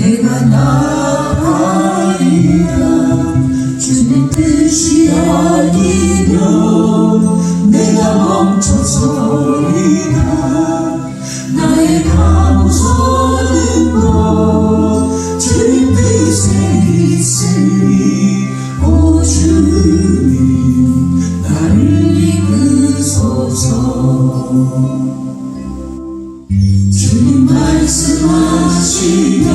내가 나아가리라. 주님 뜻이 아니면 내가 멈춰서리라. 나의 감서는 것 주님 뜻에 있으니 오 주님 나를 이끄소서. 주님 말씀하시면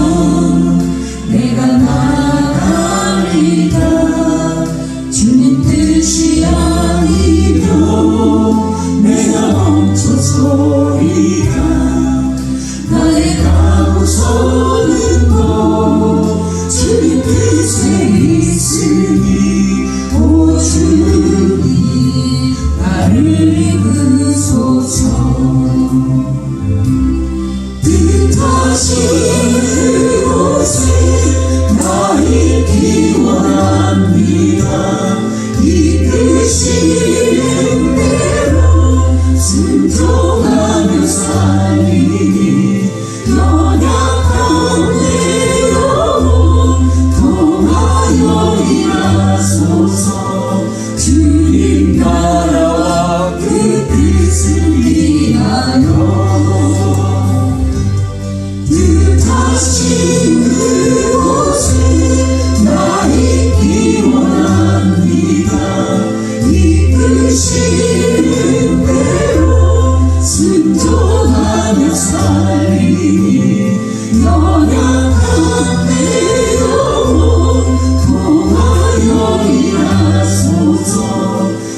내가 나가리라. 주님 뜻이 아니면 내가 멈춰서리라. 나의 가고서는 것 주님 뜻에 있으니 오 주님 나를 이끄소서. 뜻하신 그곳에 나 있기 원합니다. 이끄시는 대로 순종하며 살리니 연약한 내 영혼 통하여 일하소서. 주님 나라와 그 뜻을 위하여 뜻하신 그곳에 나 있기 원합니다. 이끄시는 대로 순종하며 살리니 연약한 내 영혼 통하여 일하소서.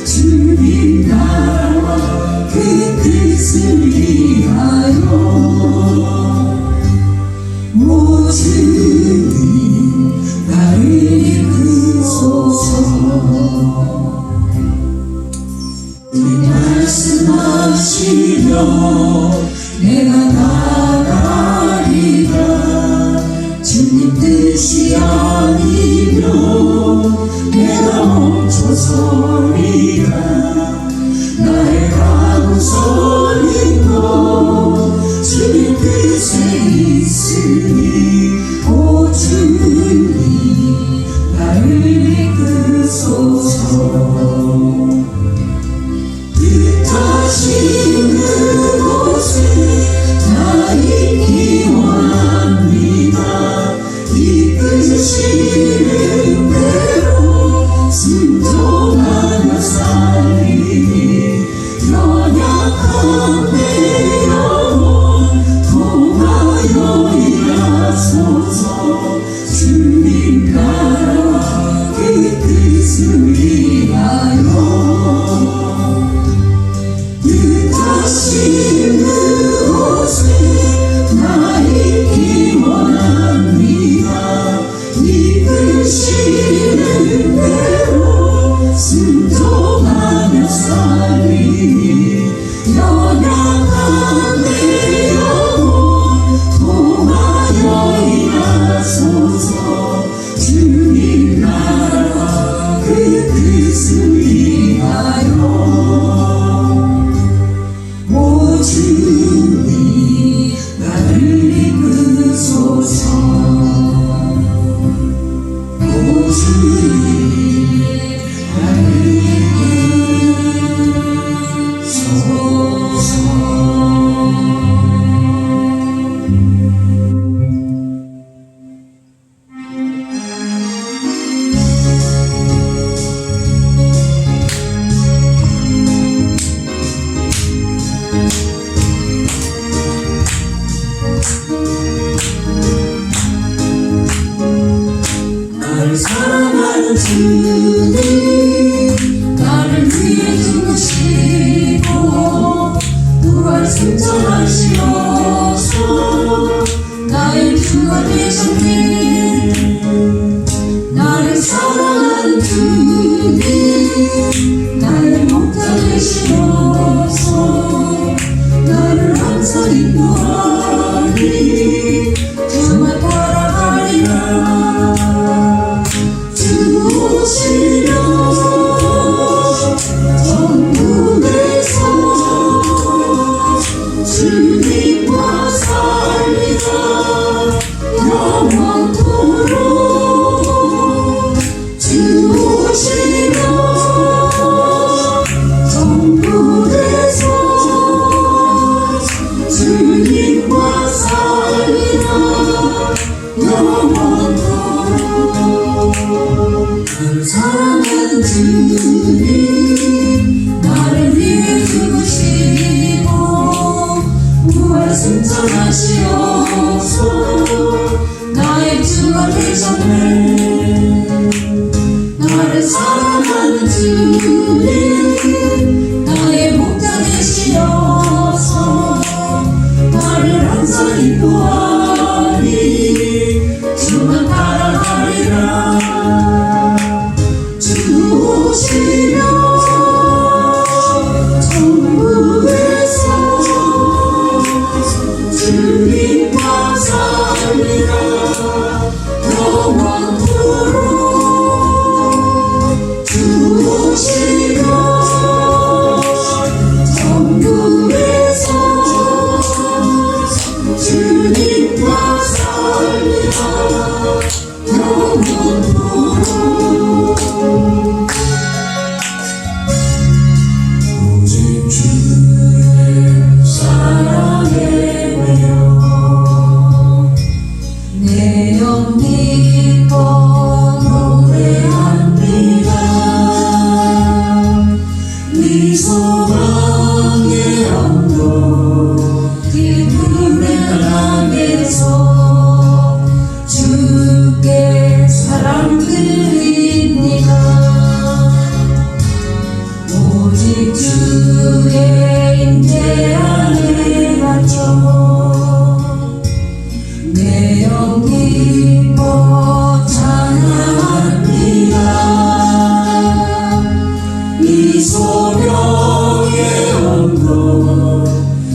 주님 나라와 그 뜻을 위하여 오 주님 나를 이끄소서. 주님 말씀하시면 내가 나가리라. 주님 뜻이 아니면 내가 멈춰서리라. 나의 가고서는 것 주님 뜻에 있으니 오 주님 나를 이끄소서. 뜻하신 그곳에 나 있기 원합니다. 이끄시는 대로 순종하며 살리니 연약한 내 영혼 통하여 일하소서. 주님 나라와 그 뜻을 위하여 뜻하신 그곳에 나 있기 원합니다. 이끄시는 대로 순종하며 살리니 연약한 내 영혼 통하여 일하소서. 주님 나라와 그 뜻을 위하여 오 주님 나를 이끄소서. 오 주님 나를 나를 사랑하는 주님 나를 위해 죽으시고 부활 승천하시어서 나의 주가 되셨네. 나를 사랑하는 주님 나의 목자 되시어서 나를 항상 인도하니 정말 따라가리라. 주시려 전문에서 주님과 살리라 영원 영원토록 나를 사랑하는 주님 나를 위해 죽으시고 부활 승천하시어서 나의 주가 되셨네. 나를 사랑하는 주님 나의 목자 되시어서 나를 항상 인도하니 주만 따라가리라. 주 오시면 천국에서 주님과 살리라. 영원토록 주 오시면 천국에서 주님과 살리라. 영원토록 오직 주의 사랑에 매여 내 영 기뻐 노래합니다. 네 소망의 언덕 기쁨의 땅에서 주께 사랑 드립니다. 오직 주의 인재 안에 갇혀 내 영 기뻐 찬양합니다. 이 소명의 언덕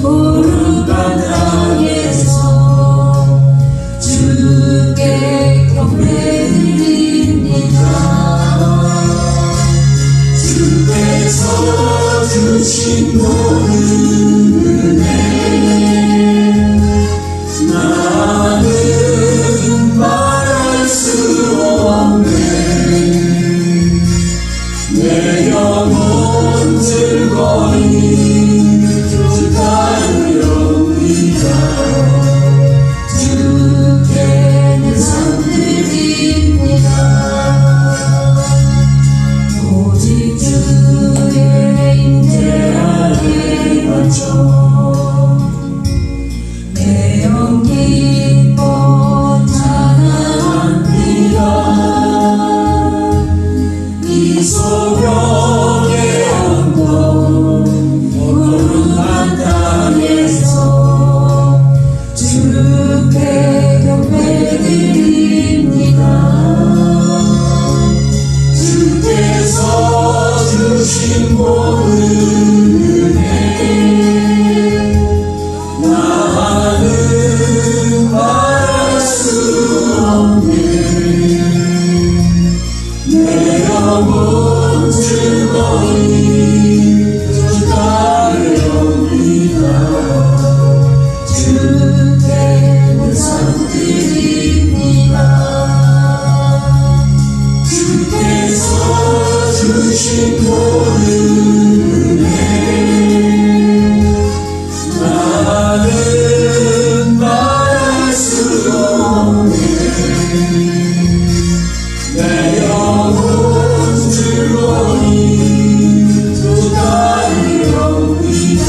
푸른 땅에서 주께 경배드립니다. 주께서 주신 모든 은혜 나는 말할 수 없네. 내 영혼 즐거이 주 따르렵니다. 주께 내 삶 드립니다. 오직 주의 인재 안에 갇혀 내 영 기뻐 찬양합니다. 이 소명의 언덕 푸른 땅에서 주께 경배드립니다. 주께서 주신 모든 은혜 나는 말할 수 없네. 내 영혼 즐거이 주 따르렵니다. 주께 내 삶 드립니다. 주께서 주신 모든 은혜 나는 말할 수 없네. 내 영혼 즐거이 주 따르렵니다.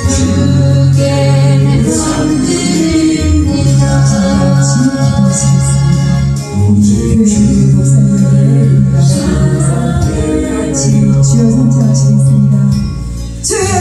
주께 내 삶 드립니다. 오직 목사님의 같이 주여 선창하시겠습니다. 주여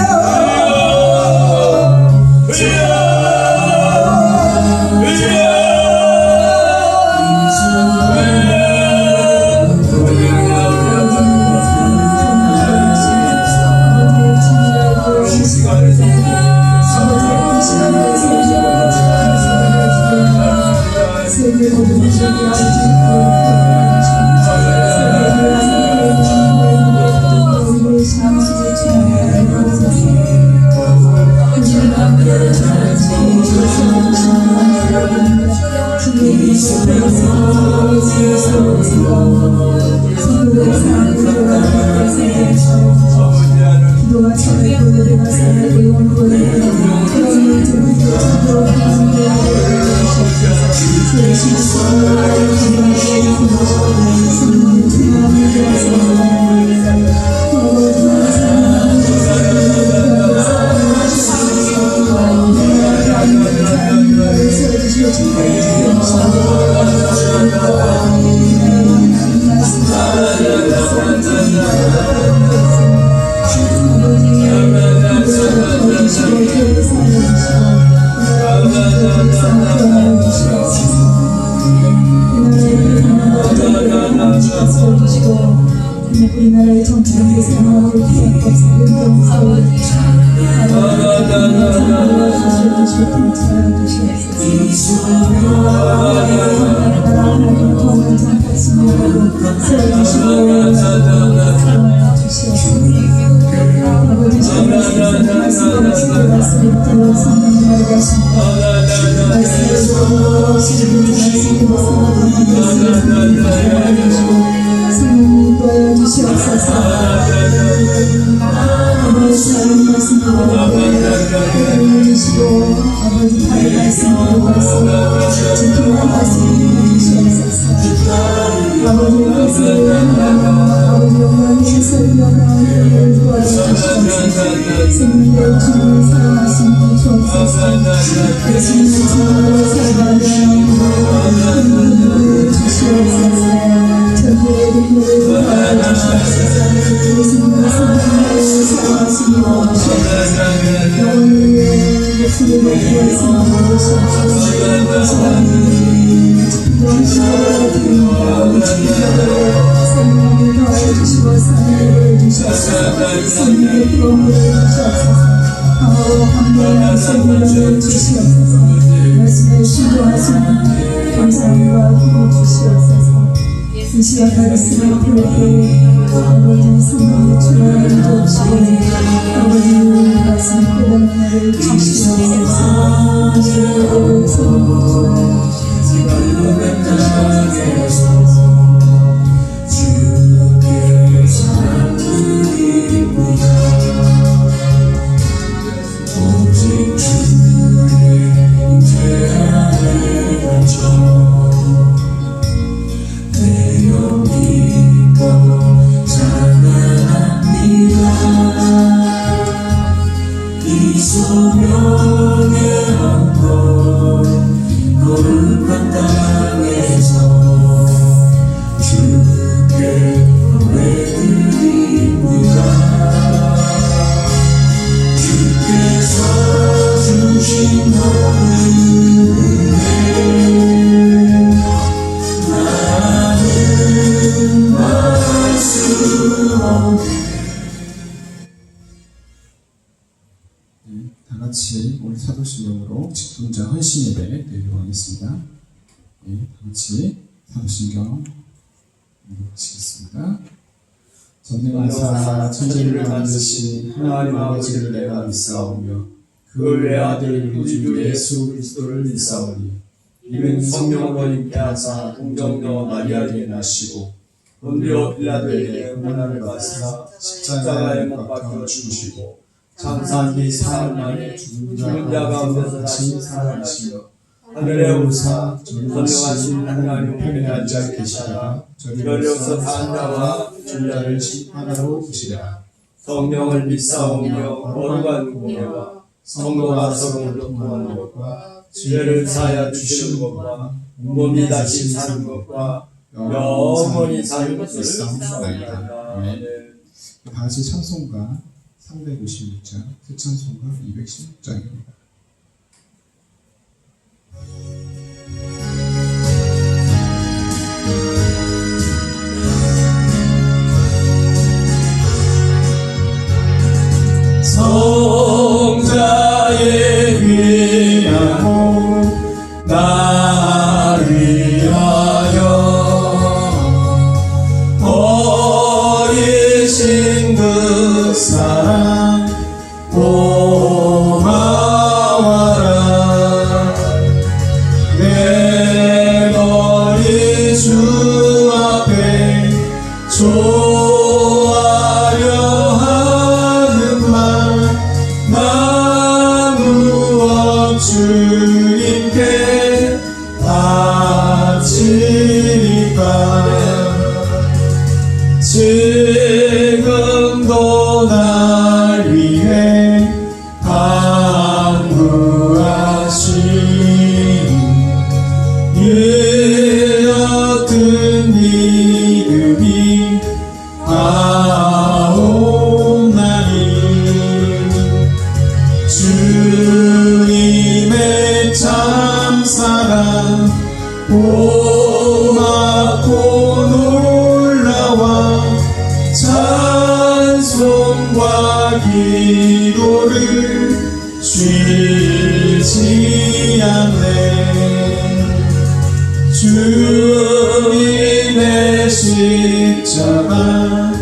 기도와 참회 보내드리며 사랑의 영혼 보내드리며 그런 일을 들으며 주시옵소서. 주시고 주님의 우리나라의 정치적 대상으로 기업법사를 용서해 이 시간 말씀을 들을 때 아버지 성령의 주를 주시고 아버지 말씀 깨닫는 나를 주시옵소서. 주시옵소서. 성령의 주를 주시옵소서. 주께 찬드립니다. 오직 주의 죄를 져 이 소명의 한번 거룩한 땅에서 주께 예배드립니다. 주께서 주신 은혜 나는 알 수 없네. 다 같이 우리 사도신경으로 직분자 헌신 예배 드리도록 하겠습니다. 다 같이 사도신경 읽으시겠습니다. 전능하사 천지를 만드신 하나님 아버지를 내가 믿사오며 그 외아들 우리 주 예수 그리스도를 믿사오니 이는 성령과 함께 하사 동정녀 마리아에게 나시고 본디오 빌라도에게 고난을 받으사 십자가에 못 박혀 죽으시고 장사한 뒤 사흘 만에 죽은 자 가운데서 다시 살아나시며 하늘에 오르사 전능하신 하나님 편에 앉아 계시다가 저리로서 산 자와 죽은 자를 심판하러 오시리라. 성령을 믿사오며 거룩한 공예와 성도가 서로 통하는 것과 죄를 사하여 주시는 것과 몸이 다시 사는 것과 영원히 사는 것을 믿사옵나이다. 아멘. 다 같이 찬송가 356장, 새찬송가 216장입니다. 성자의 위하고 나를 위하여 버리신 그 사랑 고마워라. 내 머리 주 앞에 좋아려 하는 말 나 무엇 주님께 바치리까. 지금도 날 위해 간구하신 믿음이 하옵나니 주님의 참사랑 고맙고 놀라와 찬송과 기도를 쉬지 않네. 주님의 십자가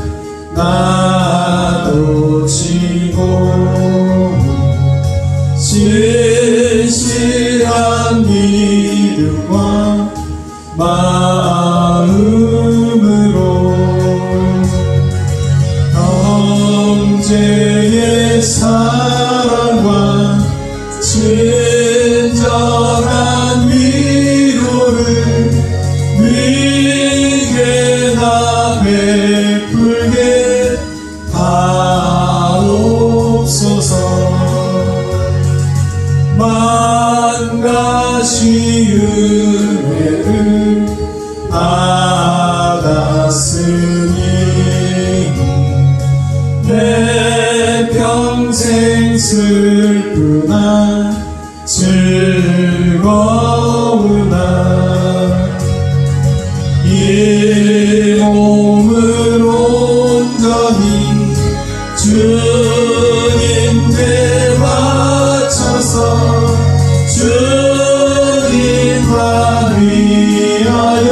나도 지고 진실한 믿음과 마음으로 형제의 사랑과 친절한 위로를 위게 다 베풀게 하옵소서. 만 가지 은혜를 받았으니 내 평생 슬프나 즐거우나 이 몸을 온전히 주님께 바쳐서 주님만 위하여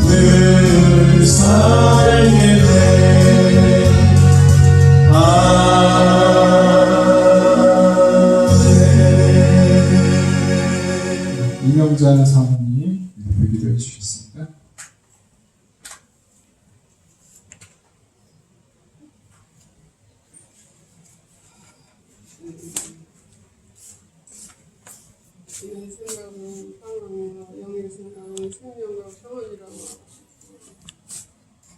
늘 살게 돼. 아멘. 이명자 사모님 기도해 주시겠습니다. 내 생각은 평안이라 영의 생각은 생명과 평안이라고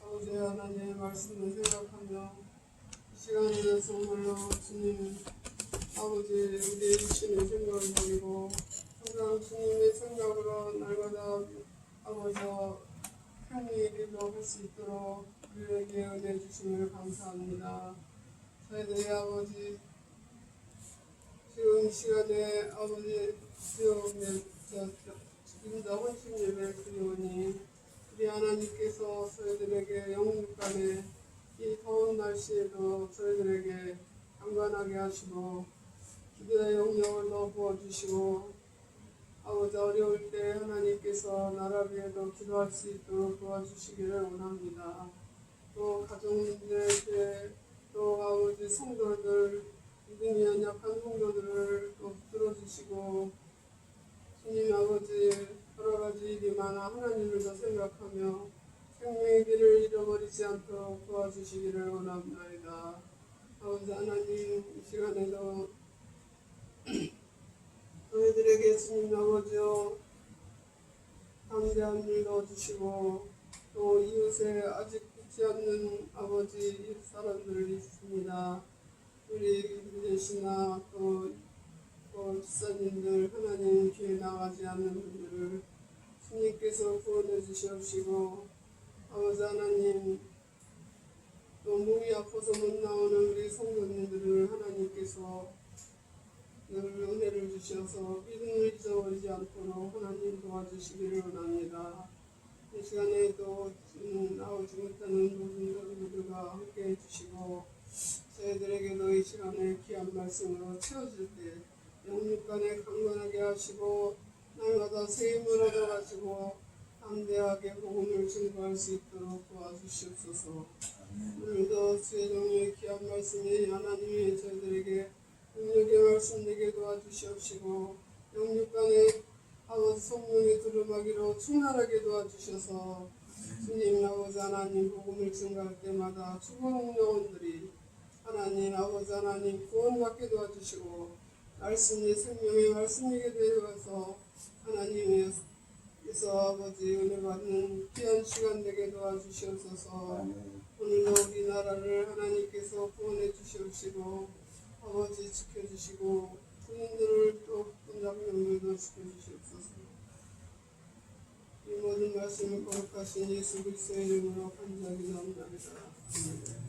아버지 하나님의 말씀을 생각하며 이 시간에는 정말로 주님 아버지 우리 주님의 생각을 버리고 항상 주님의 생각으로 날마다 아버지 평일기도 할 수 있도록 우리에게 은혜 주심을 감사합니다. 저희들의 아버지 지금 시간에 아버지 지금도 헌신 예배를 드리오니 우리 하나님께서 저희들에게 영육간에 이 더운 날씨에도 저희들에게 강건하게 하시고 기도의 영역을 더 부어주시고 아버지 어려울 때 하나님께서 나라 위에도 기도할 수 있도록 도와주시기를 원합니다. 또 가정들에게 또 아버지 성도들 믿음이 연약한 성도들을 또 들어주시고 주님 아버지 여러 가지 일이 많아 하나님을 더 생각하며 생명의 길을 잃어버리지 않도록 도와주시기를 원합니다. 아버지 하나님 이 시간에도 저희들에게 주님 아버지여 담대한 일 넣어주시고 또 이웃에 아직 믿지 않는 아버지 이웃 사람들이 있습니다. 우리 교제시나 또 집사님들 하나님 교회 나가지 않는 분들을 주님께서 구원해 주시옵시고 아버지 하나님 또 몸이 아파서 못 나오는 우리 성도님들을 하나님께서 늘 은혜를 주셔서 믿음을 잊어버리지 않도록 하나님 도와주시기를 원합니다. 이 시간에도 나오지 못하는 모두가 함께 해주시고 저희들에게도 이 시간에 귀한 말씀으로 채워줄 때 영육간에 강건하게 하시고 날마다 새 힘을 얻어가지고 담대하게 복음을 증거할 수 있도록 도와주시옵소서. 오늘도 주의 종의 귀한 말씀이 하나님이 저희들에게 능력의 말씀 되게 도와주시옵시고 영육간에 아버지 성령의 두루마기로 충만하게 도와주셔서 주님 아버지 하나님 복음을 증거할 때마다 죽은 영혼들이 하나님 아버지 하나님 구원받게 도와주시고 말씀이 생명의 말씀이게 되어서 하나님께서 아버지 은혜 받는 귀한 시간 되게 도와주시옵소서. 오늘도 우리나라를 하나님께서 구원해 주시옵시고 아버지 지켜주시고 군인들을 또 군장병들도 지켜주시옵소서. 이 모든 말씀을 거룩하신 예수 그리스도의 이름으로 간절히 나옵나이다. 아멘.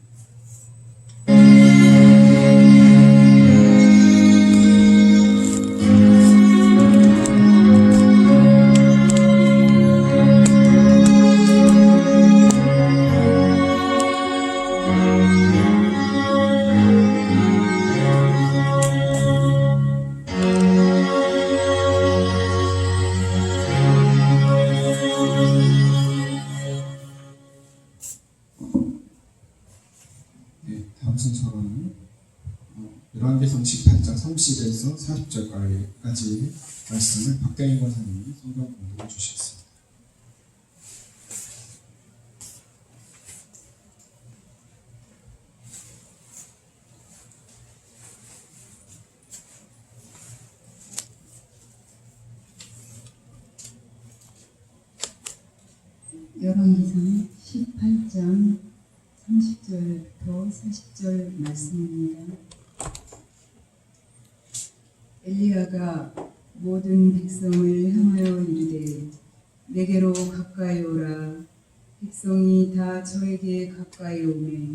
네, 다음 순서로는 열왕기상 18장 30에서 40절까지 말씀을 박대인 권사님이 성경 공독해 주시겠습니다. 열왕기상 18장 30절부터 40절 말씀입니다. 엘리야가 모든 백성을 향하여 이르되 내게로 가까이 오라. 백성이 다 저에게 가까이 오매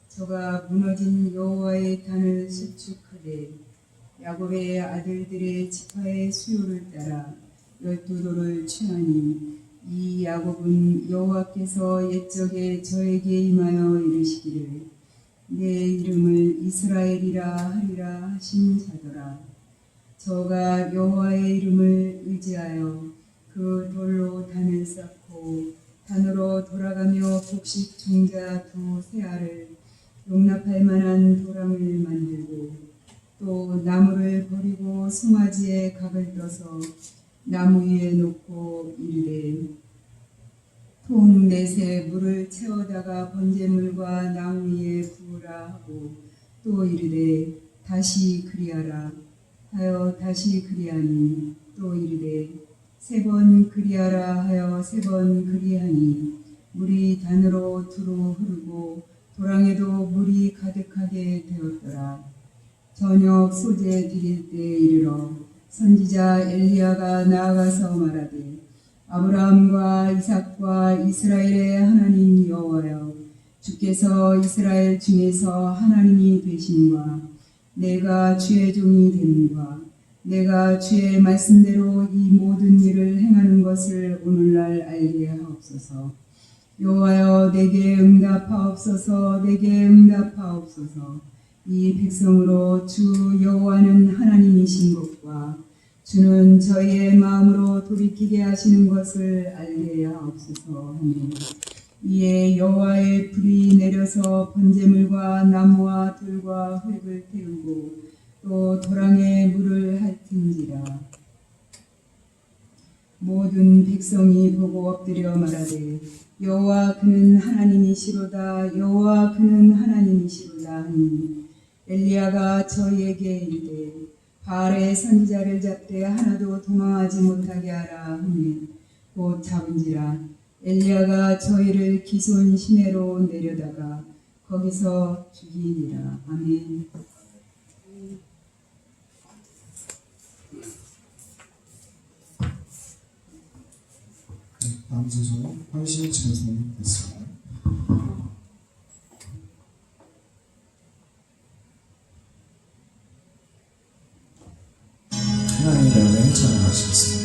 저가 무너진 여호와의 단을 수축하되 야곱의 아들들의 지파의 수요를 따라 12돌을 취하니 이 야곱은 여호와께서 옛적에 저에게 임하여 이르시기를 내 이름을 이스라엘이라 하리라 하신 자더라. 저가 여호와의 이름을 의지하여 그 돌로 단을 쌓고 단으로 돌아가며 곡식 종자 두 세알을 용납할 만한 도랑을 만들고 또 나무를 버리고 송아지에 각을 떠서 나무 위에 놓고 이르되 통 넷에 물을 채워다가 번제물과 나무 위에 부으라 하고 또 이르되 다시 그리하라 하여 다시 그리하니 또 이르되 3번 그리하라 하여 3번 그리하니 물이 단으로 두루 흐르고 도랑에도 물이 가득하게 되었더라. 저녁 소재 드릴 때 이르러 선지자 엘리야가 나아가서 말하되 아브라함과 이삭과 이스라엘의 하나님 여호와여 주께서 이스라엘 중에서 하나님이 되심과 내가 주의 종이 됨과 내가 주의 말씀대로 이 모든 일을 행하는 것을 오늘날 알게 하옵소서. 여호와여 내게 응답하옵소서. 내게 응답하옵소서. 이 백성으로 주 여호와는 하나님이신 것과 주는 저희의 마음으로 돌이키게 하시는 것을 알게 하옵소서 하며 이에 여호와의 불이 내려서 번제물과 나무와 돌과 흙을 태우고 또 도랑에 물을 핥은지라. 모든 백성이 보고 엎드려 말하되 여호와 그는 하나님이시로다. 여호와 그는 하나님이시로다 하니 엘리야가 저희에게 이르되 바알의 선지자를 잡되 하나도 도망하지 못하게 하라 하며 곧 잡은지라. 엘리야가 저희를 기손 시내로 내려다가 거기서 죽이니라. 아멘. 다음 순서는 헌신 찬송 있습니다. 하나님의 이름을 찬양하시겠습니다.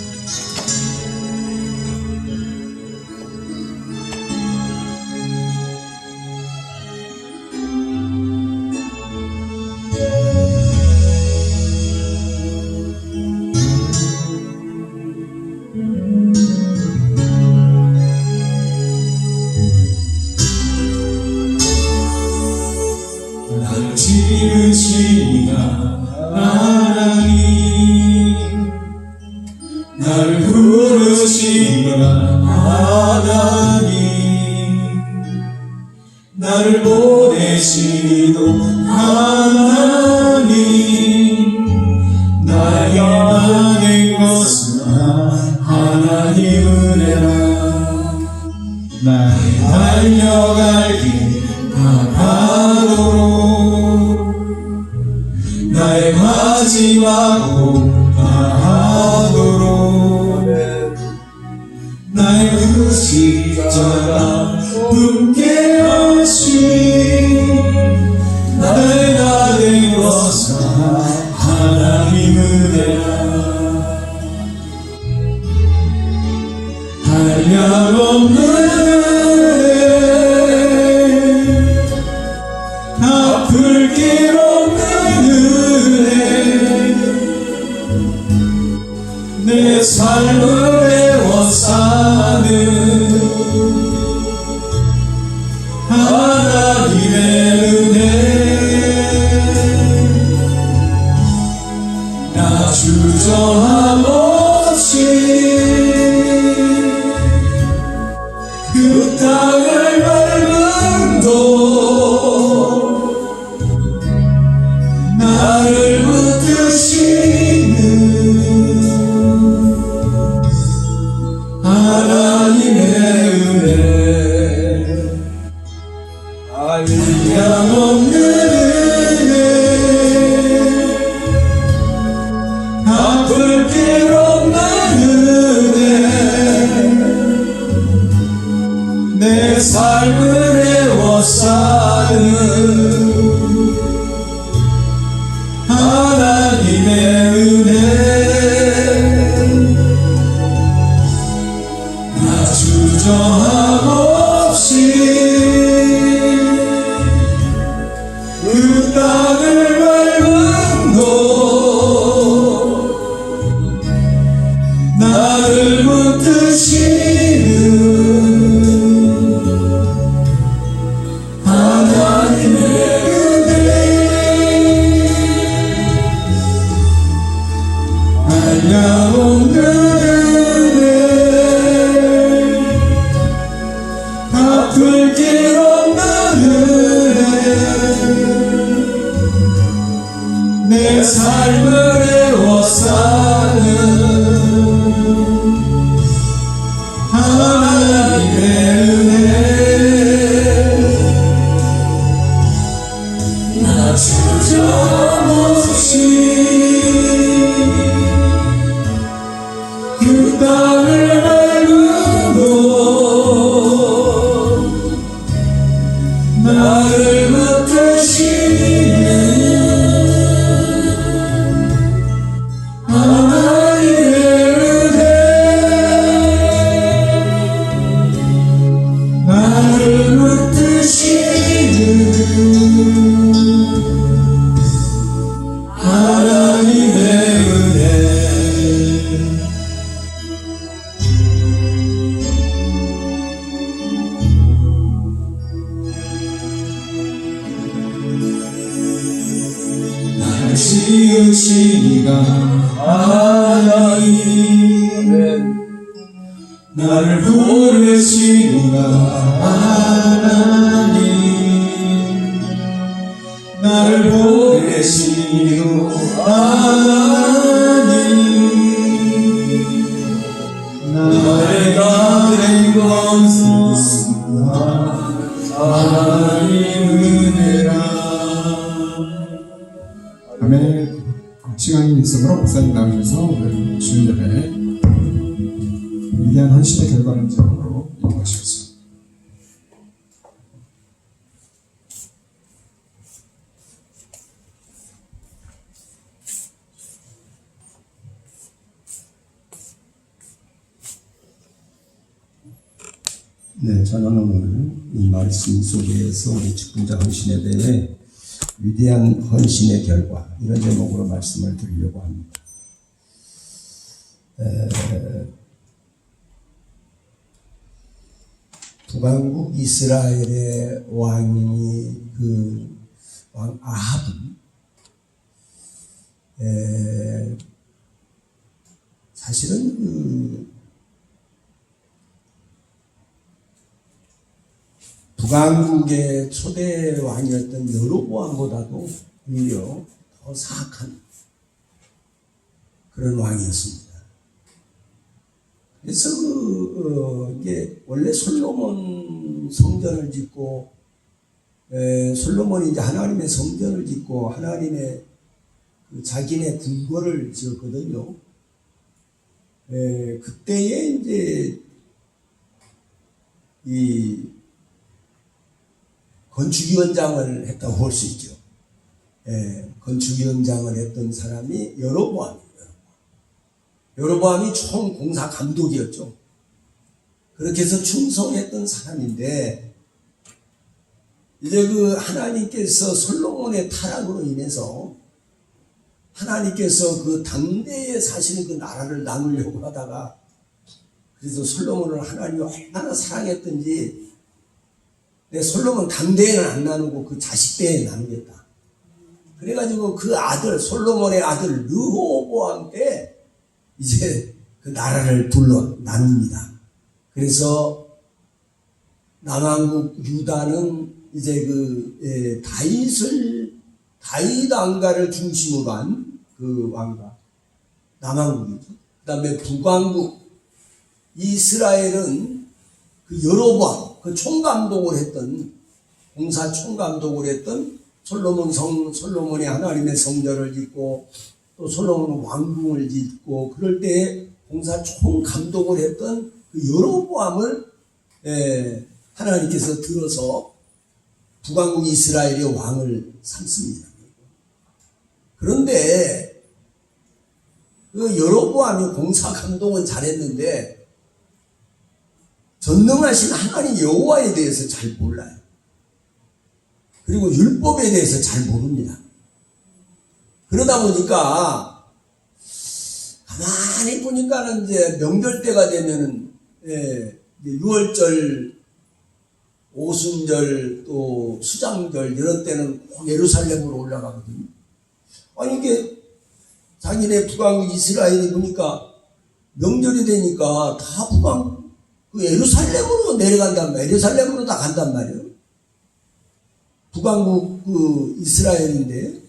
나를 지으시나 하나님 나를 부르시나 하나님 나를 보내시도 하나님 나에게 많은 것은 하나님 은혜라 나의 달려갈 길 다하도록 나의 마지막 복 다하도록 나의 십자가 붙게 하신 나의 나 된 것은 하나님 은혜라. 한량없는 은혜, 아플 길 없는 은혜, 내 삶을 애워 사는 하나님의 은혜. 나 주저함 없이 그 땅을 밟음도 나를 붙드시는 하나님의 은혜. 한량없는 은혜, 아플 길 없는 은혜, 내 삶을 애워 사는 하나님의 은혜. 나 주저함 없이 그 땅을 밟음도 나를 붙드시는 하나님의 은혜. 한량없는 은혜, 아플 길 없는 은혜, 내 삶을 애워 사는 하나님의 은혜. 나 주저함 없이 그 땅을 밟음도 나를 붙드시는 하나님의 은혜. 나를 붙드시는 하나님의 은혜. 날 지으신 이가 하나님, 나를 부르신 이가 하나님, 나를 보내신 이가 하나님, 내가 된 것은 하나님 은혜라. 아멘. 시간이 있으므로 목사님 나오셔서 오늘 주일 예배 위대한 헌신의 결과를 제목으로 인도하시겠습니다. 네, 저는 오늘 이 말씀 속에서 우리 직분자 헌신에 대해 위대한 헌신의 결과 이런 제목으로 말씀을 드리려고 합니다. 북왕국 이스라엘의 왕이 그 왕 아합은 사실은 그 북왕국의 초대 왕이었던 여로보암보다도 오히려 더 사악한 그런 왕이었습니다. 그래서 이게 원래 솔로몬 성전을 짓고 솔로몬이 이제 하나님의 성전을 짓고 하나님의 그 자기네 궁궐을 지었거든요. 그때에 이제 이 건축위원장을 했다고 볼 수 있죠. 예, 건축위원장을 했던 사람이 여로보암이에요. 여로보암이 총공사 감독이었죠. 그렇게 해서 충성했던 사람인데, 이제 그 하나님께서 솔로몬의 타락으로 인해서 하나님께서 그 당대에 사실은 그 나라를 나누려고 하다가, 그래서 솔로몬을 하나님이 얼마나 사랑했던지, 내 솔로몬 당대에는 안 나누고 그 자식대에 나누겠다. 그래가지고 그 아들, 솔로몬의 아들 르호보암 때 이제 그 나라를 둘러 나눕니다. 그래서 남왕국 유다는 이제 그 다윗 왕가를 중심으로 한 그 왕가 남왕국이죠. 그 다음에 북왕국 이스라엘은 그 여로보암 그 총감독을 했던 공사 총감독을 했던 솔로몬의 하나님의 성전을 짓고 또 솔로몬 왕궁을 짓고 그럴 때 공사 총감독을 했던 그 여로보암을 하나님께서 들어서 북왕국 이스라엘의 왕을 삼습니다. 그런데 그 여로보암이 공사 감독은 잘했는데 전능하신 하나님 여호와에 대해서 잘 몰라요. 그리고 율법에 대해서 잘 모릅니다. 그러다 보니까 가만히 보니까는 이제 명절 때가 되면은 유월절, 오순절, 또 수장절 이런 때는 꼭 예루살렘으로 올라가거든요. 아니 이게 자기네 북왕국 이스라엘이 보니까 명절이 되니까 다 북왕 그 예루살렘으로 내려간단 말이에요. 예루살렘으로 다 간단 말이에요. 북왕국 그 이스라엘인데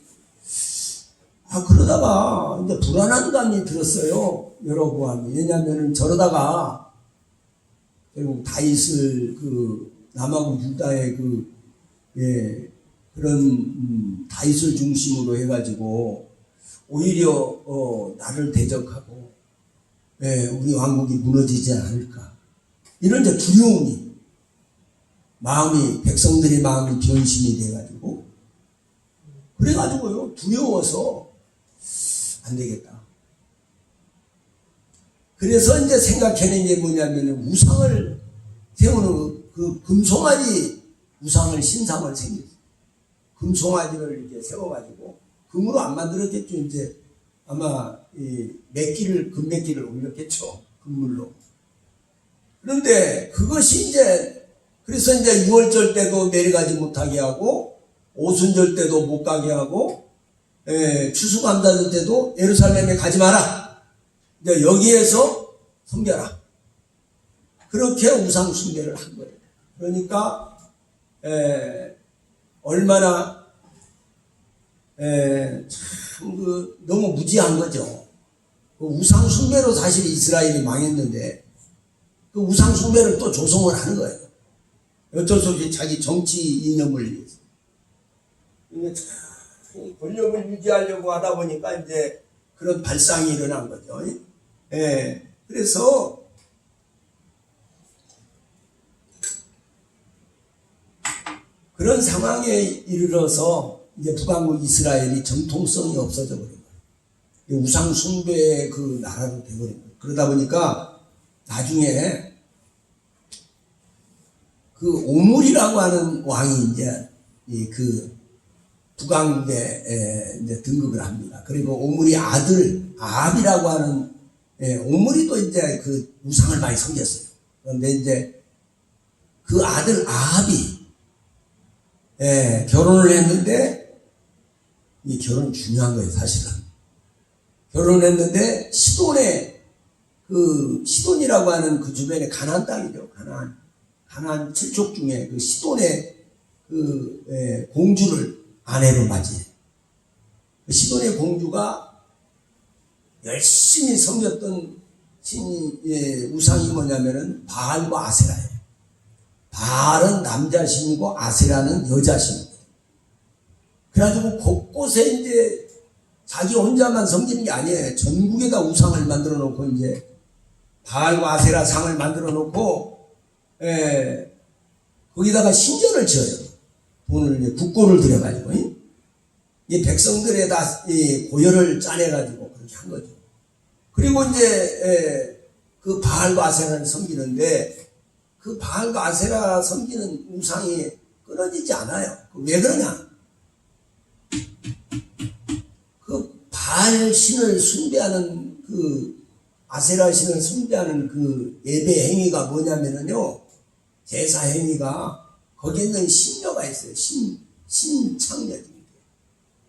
그러다가 이제 불안한 감이 들었어요. 여로보암이. 왜냐하면은 저러다가 결국 다윗을 그 남왕국 유다의 그런 다윗을 중심으로 해가지고 오히려 나를 대적하고 우리 왕국이 무너지지 않을까 이런 이제 두려움이 백성들의 마음이 변심이 돼가지고 그래가지고요 두려워서 안 되겠다. 그래서 이제 생각해낸 게 뭐냐면 우상을 세우는 그 금송아지 우상을 신상을 생겼어요. 금송아지를 이렇게 세워가지고 금으로 안 만들었겠죠. 이제 아마 금메끼를 올렸겠죠. 금물로. 그런데 그것이 이제 그래서 이제 6월절 때도 내려가지 못하게 하고 오순절 때도 못 가게 하고 추수감사절 때도 예루살렘에 가지 마라. 이제 여기에서 섬겨라. 그렇게 우상 숭배를 한 거예요. 그러니까 얼마나 참 너무 무지한 거죠. 그 우상 숭배로 사실 이스라엘이 망했는데 그 우상 숭배를 또 조성을 하는 거예요. 어쩔 수 없이 자기 정치 이념을 위해서. 이게 참 권력을 유지하려고 하다 보니까 이제 그런 발상이 일어난 거죠. 그래서 그런 상황에 이르러서 이제 북왕국 이스라엘이 정통성이 없어져 버린 거예요. 우상 숭배의 그 나라로 되버린 거예요. 그러다 보니까 나중에 그 오물이라고 하는 왕이 이제 그 북왕국에 이제 등극을 합니다. 그리고 오물이 아들 아합이라고 하는 오물이 또 이제 그 우상을 많이 섬겼어요. 그런데 이제 그 아들 아합이 결혼을 했는데 이 결혼 중요한 거예요, 사실은. 결혼을 했는데 시돈이라고 하는 그 주변에 가나안 땅이죠. 가나안 7족 중에 그 시돈의 공주를 아내로 맞이해. 그 시돈의 공주가 열심히 섬겼던 우상이 뭐냐면은 바알과 아세라예요. 바알은 남자신이고 아세라는 여자신이에요. 그래가지고 곳곳에 이제 자기 혼자만 섬기는 게 아니에요. 전국에다 우상을 만들어 놓고 이제 바알과 아세라 상을 만들어 놓고 거기다가 신전을 지어요. 돈을 이제 국고를 들여가지고 이 백성들에다 이 고열을 짜내가지고 그렇게 한 거죠. 그리고 이제 그 바알과 아세라를 섬기는데 그 바알과 아세라 섬기는 우상이 끊어지지 않아요. 왜 그러냐? 그 바알 신을 숭배하는 그 아세라 신을 숭배하는 그 예배 행위가 뭐냐면은요, 제사 행위가 거기 있는 신녀가 있어요. 신창녀입니다.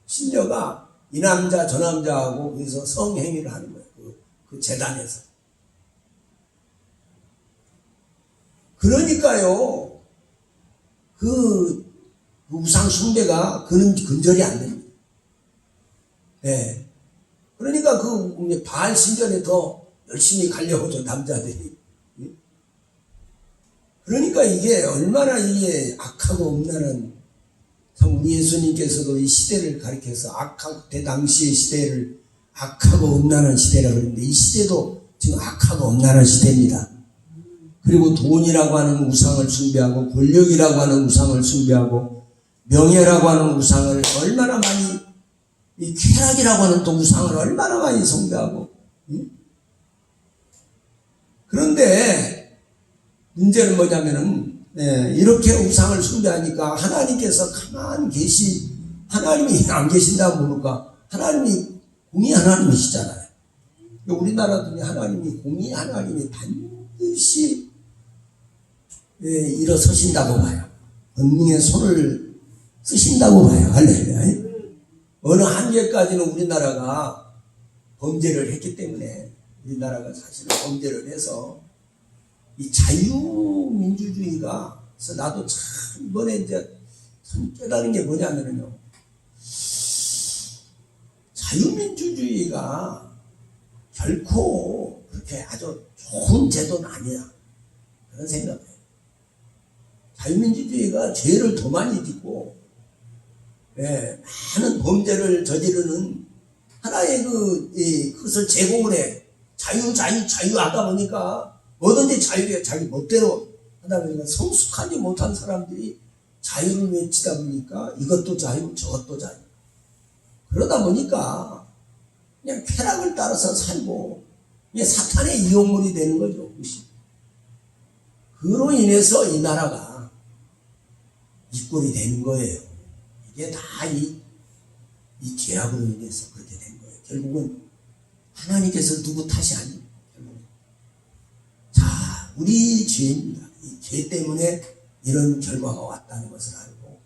신녀가 이 남자 저 남자하고 거기서 성행위를 하는 거예요. 그 재단에서. 그러니까요, 그 우상 숭배가 그는 근절이 안 됩니다. 예. 그러니까 그 바알 신전에 더 열심히 가려고 남자들이. 그러니까 이게 얼마나 이게 악하고 음란한, 참 우리 예수님께서도 이 시대를 가리켜서 그때 당시의 시대를 악하고 음란한 시대라고 그러는데 이 시대도 지금 악하고 음란한 시대입니다. 그리고 돈이라고 하는 우상을 숭배하고 권력이라고 하는 우상을 숭배하고 명예라고 하는 우상을 얼마나 많이, 이 쾌락이라고 하는 또 우상을 얼마나 많이 숭배하고. 그런데 문제는 뭐냐면은 이렇게 우상을 숭배하니까 하나님께서 가만히 하나님이 안 계신다고 모를까? 하나님이 공의 하나님이시잖아요. 우리나라도 하나님이 하나님이 반드시 일어서신다고 봐요. 권능의 손을 쓰신다고 봐요. 할렐루야. 어느 한계까지는 우리나라가 범죄를 했기 때문에 우리나라가 사실은 범죄를 해서 이 자유민주주의가, 그래서 나도 참 이번에 이제 참 깨달은 게 뭐냐면요, 자유민주주의가 결코 그렇게 아주 좋은 제도는 아니야. 그런 생각을 해요. 자유민주주의가 죄를 더 많이 짓고, 많은 범죄를 저지르는 하나의 그것을 제공을 해. 자유 하다 보니까 뭐든지 자유에 자기 멋대로 하다 보니까 성숙하지 못한 사람들이 자유를 외치다 보니까 이것도 자유, 저것도 자유. 그러다 보니까 그냥 쾌락을 따라서 살고 이게 사탄의 이용물이 되는 거죠. 그로 인해서 이 나라가 이 꼴이 되는 거예요. 이게 다 이 죄악으로 인해서 그렇게 된 거예요. 결국은 하나님께서 누구 탓이 아니에요. 자, 우리 죄입니다. 이 죄 때문에 이런 결과가 왔다는 것을 알고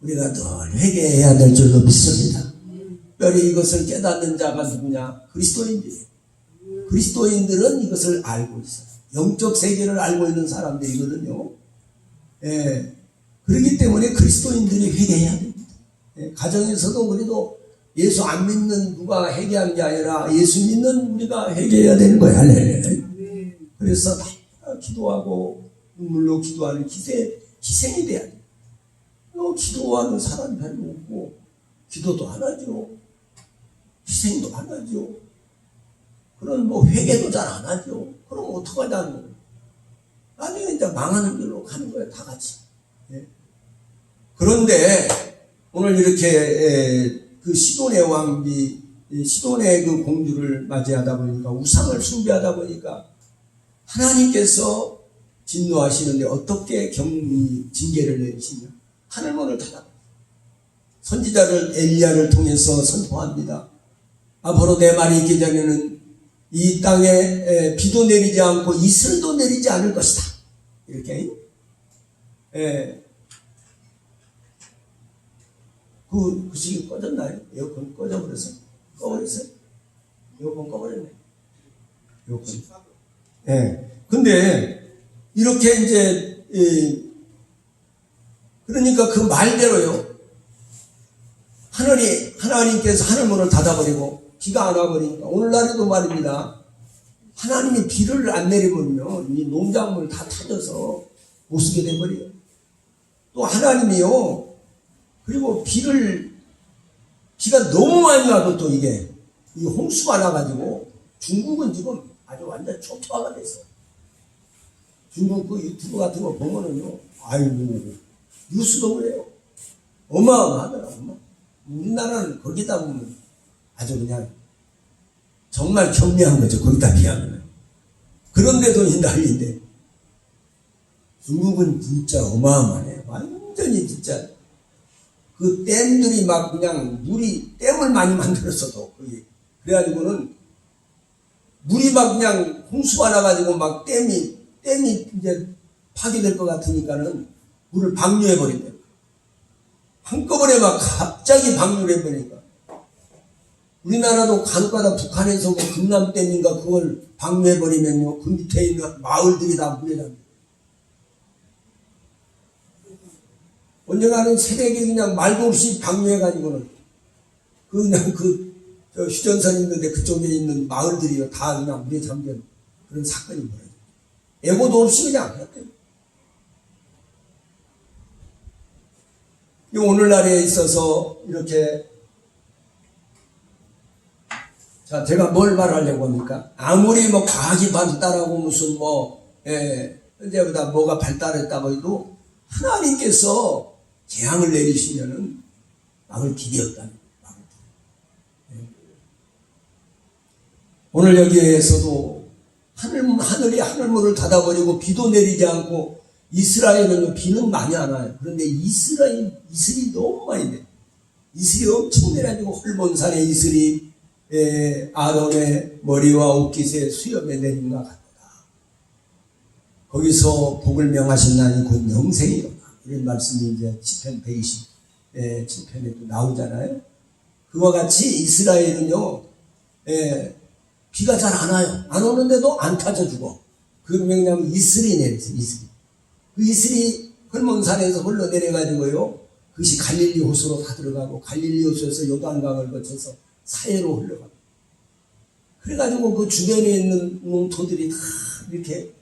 우리가 늘 회개해야 될 줄로 믿습니다. 특별히 이것을 깨닫는 자가 누구냐? 그리스도인들이에요. 그리스도인들은 이것을 알고 있어요. 영적 세계를 알고 있는 사람들이거든요. 그렇기 때문에 그리스도인들이 회개해야 됩니다. 가정에서도 그래도 예수 안 믿는 누가 회개하는 게 아니라 예수 믿는 우리가 회개해야 되는 거예요. 할렐루야. 그래서 다 기도하고 눈물로 기도하는 기생이 돼야 돼요. 기도하는 사람이 별로 없고 기도도 안 하죠. 희생도 안 하죠. 그런 회개도 잘 안 하죠. 그럼 어떡하자는 거예요. 나중에 이제 망하는 길로 가는 거예요. 다 같이. 그런데 오늘 이렇게 그 시돈의 왕비, 시돈의 그 공주를 맞이하다 보니까 우상을 숭배하다 보니까 하나님께서 진노하시는데 어떻게 징계를 내리시냐? 하늘문을 닫아 선지자를 엘리야를 통해서 선포합니다. 앞으로 내 말이 있기 전에는 이 땅에 비도 내리지 않고 이슬도 내리지 않을 것이다. 이렇게. 그 시기 꺼졌나요? 에어컨 꺼져버렸어요? 꺼버렸어요? 에어컨 꺼버렸네. 에어컨. 근데 이렇게 이제 그러니까 그 말대로요. 하나님께서 하늘문을 닫아버리고 비가 안 와버리니까 오늘날에도 말입니다. 하나님이 비를 안 내리면요, 이 농작물 다 타져서 못 쓰게 돼버려요. 또 하나님이요, 그리고 비가 너무 많이 와도 또 이게 이 홍수가 나가지고 중국은 지금 아주 완전 초토화가 됐어요. 중국 그 유튜브 같은 거 보면은요, 아이고, 뉴스도 그래요. 어마어마하더라, 우리나라는 거기다 보면 아주 그냥 정말 경미한 거죠, 거기다 비하면. 그런데도 이 난리인데, 중국은 진짜 어마어마해. 완전히 진짜, 그 댐들이 막 그냥 댐을 많이 만들었어도, 거기. 그래가지고는 물이 막 그냥 홍수가 나가지고 막 댐이 이제 파괴될 것 같으니까는 물을 방류해버린대요. 한꺼번에 막 갑자기 방류를 해버리니까. 우리나라도 간혹가다 북한에서 그 금남댐인가 그걸 방류해버리면요, 그 밑에 있는 마을들이 다 물에 잠겨. 언젠가는 새벽에 그냥 말도 없이 방류해가지고는 그냥 휴전선 있는데 그쪽에 있는 마을들이요, 다 그냥 물에 잠겨 그런 사건이 벌어져요. 예고도 없이 그냥 했대요. 오늘날에 있어서 이렇게, 자, 제가 뭘 말하려고 합니까? 아무리 뭐 과학이 발달하고 무슨 현재보다 뭐가 발달했다고 해도 하나님께서 재앙을 내리시면은 막을 길이 없다는 거예요. 오늘 여기에서도 하늘이 하늘문을 닫아버리고 비도 내리지 않고, 이스라엘은 비는 많이 안 와요. 그런데 이슬이 너무 많이 내. 이슬이 엄청 내가지고 헐몬산에 이슬이 아론의 머리와 옷깃에 수염에 내린 것 같다. 거기서 복을 명하신 날이 곧 영생이로다. 이런 말씀이 이제 시편 127편에도 나오잖아요. 그와 같이 이스라엘은요, 비가 잘 안 와요. 안 오는데도 안 타져주고. 그 왜냐하면 이슬이 내렸어요. 그 이슬이 헐몬산에서 흘러내려가지고요, 그것이 갈릴리 호수로 다 들어가고, 갈릴리 호수에서 요단강을 거쳐서 사해로 흘러가고, 그래가지고 그 주변에 있는 농토들이 다 이렇게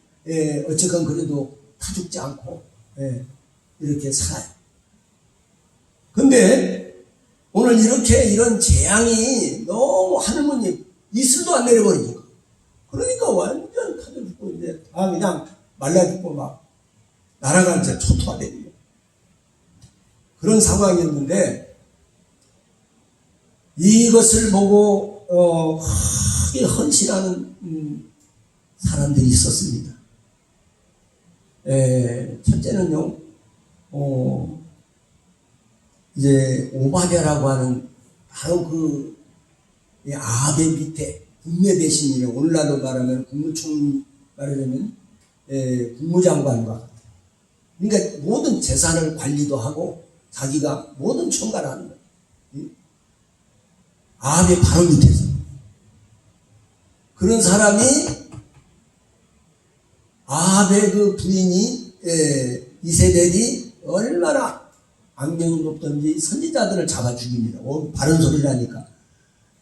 어쨌건 그래도 타 죽지 않고 이렇게 살아요. 근데 오늘 이런 재앙이 너무 하늘문이 이슬도 안 내려버리니까, 그러니까 완전 타져 죽고 이제 다 그냥 말라 죽고 막 나라가 이제 초토화되는 그런 상황이었는데, 이것을 보고 크게 헌신하는 사람들이 있었습니다. 첫째는요, 이제 오바댜라고 하는 바로 그 아합의 밑에 국내 대신이에요. 오늘날로 말하면 국무총리 말하자면 국무장관과 같아요. 그러니까 모든 재산을 관리도 하고 자기가 모든 총괄하는 거예요. 아합의 바로 밑에서. 그런 사람이, 아합의 그 부인이 이세벨이 얼마나 악명이 높던지 선지자들을 잡아 죽입니다. 바른 소리를 하니까.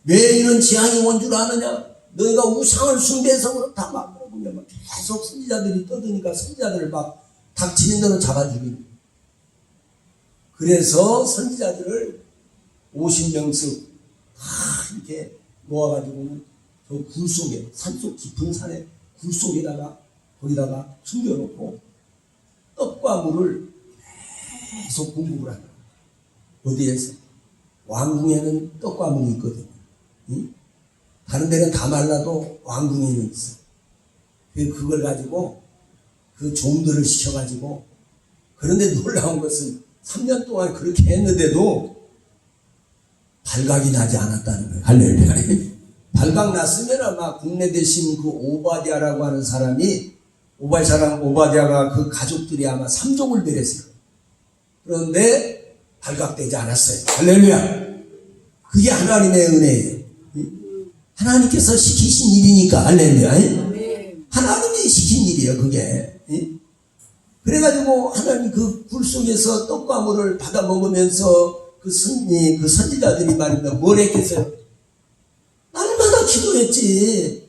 왜 이런 재앙이 온 줄 아느냐? 너희가 우상을 숭배해서 그렇다. 막 계속 선지자들이 떠드니까 선지자들을 막 닥치는 대로 잡아 죽입니다. 그래서 선지자들을 50명씩 다 이렇게 모아가지고는 저 굴 속에, 산속 깊은 산에 굴 속에다가 거기다가 숨겨놓고 떡과 물을 계속 공급을 하는 거예요. 어디에서? 왕궁에는 떡과 물이 있거든요. 응? 다른 데는 다 말라도 왕궁에는 있어. 그걸 가지고 그 종들을 시켜가지고, 그런데 놀라운 것은 3년 동안 그렇게 했는데도 발각이 나지 않았다는 거예요. 할렐루야. 발각 났으면 아마 국내 대신 그 오바댜라고 하는 사람이, 오바댜가 그 가족들이 아마 3족을 베렸을 거예요. 그런데 발각되지 않았어요. 할렐루야. 그게 하나님의 은혜예요. 하나님께서 시키신 일이니까. 할렐루야. 하나님이 시킨 일이에요, 그게. 그래가지고 하나님 그 굴 속에서 떡과 물을 받아 먹으면서 그 선지자들이 말입니다. 뭘 했겠어요? 날마다 기도했지.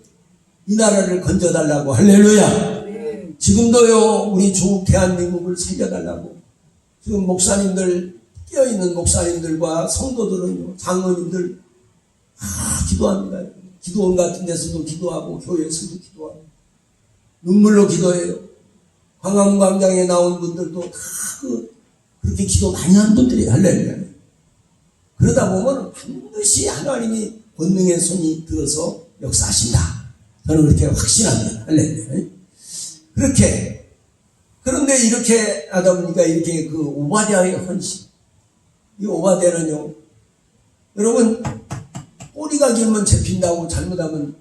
이 나라를 건져달라고. 할렐루야. 지금도요, 우리 조국 대한민국을 살려달라고. 지금 목사님들, 깨어있는 목사님들과 성도들은, 장로님들 기도합니다. 기도원 같은 데서도 기도하고 교회에서도 기도하고 눈물로 기도해요. 광화문광장에 나온 분들도 다 그렇게 기도 많이 하는 분들이 할렐루야. 그러다 보면 반드시 하나님이 권능의 손이 들어서 역사하신다. 저는 그렇게 확신합니다. 할렐루야. 그렇게 그런데 이렇게 하다 보니까 이렇게 그 오바댜의 헌신, 이 오바댜는요, 여러분 꼬리가 길면 잡힌다고 잘못하면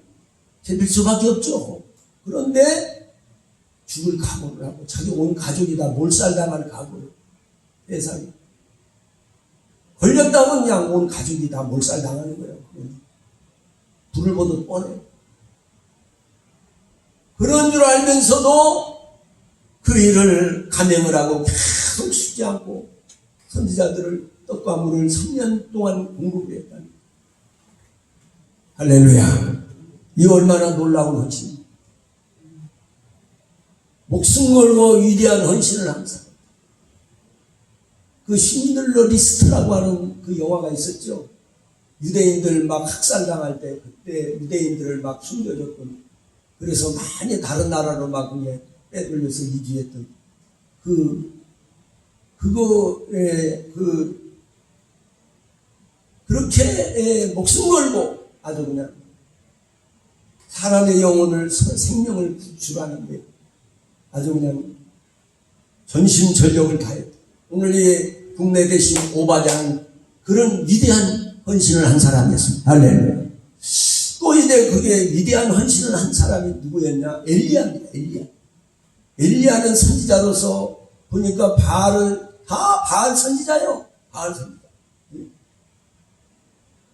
잡힐 수밖에 없죠. 그런데 죽을 각오를 하고 자기 온 가족이 다 몰살당할 각오를, 세상에 걸렸다면 그냥 온 가족이 다 몰살당하는 거예요. 불을 보듯 뻔해요. 그런 줄 알면서도 그 일을 감행을 하고 계속 쉬지 않고 선지자들을 떡과 물을 3년 동안 공급을 했다니. 할렐루야. 이 얼마나 놀라운 헌신. 목숨 걸고 위대한 헌신을 한 사람. 그 신들러 리스트라고 하는 그 영화가 있었죠. 유대인들 막 학살당할 때 그때 유대인들을 막 숨겨줬던, 그래서 많이 다른 나라로 막 그냥 빼돌려서 이주했던 그렇게 목숨 걸고 아주 그냥 사람의 영혼을, 생명을 구출하는데 아주 그냥 전심전력을 다했다. 오늘 이 국내 대신 오바댜는 그런 위대한 헌신을 한 사람이었습니다. 할렐루야. 또 이제 그게 위대한 헌신을 한 사람이 누구였냐? 엘리야입니다. 엘리야는 선지자로서 보니까 바알 선지자요. 바알 선지자.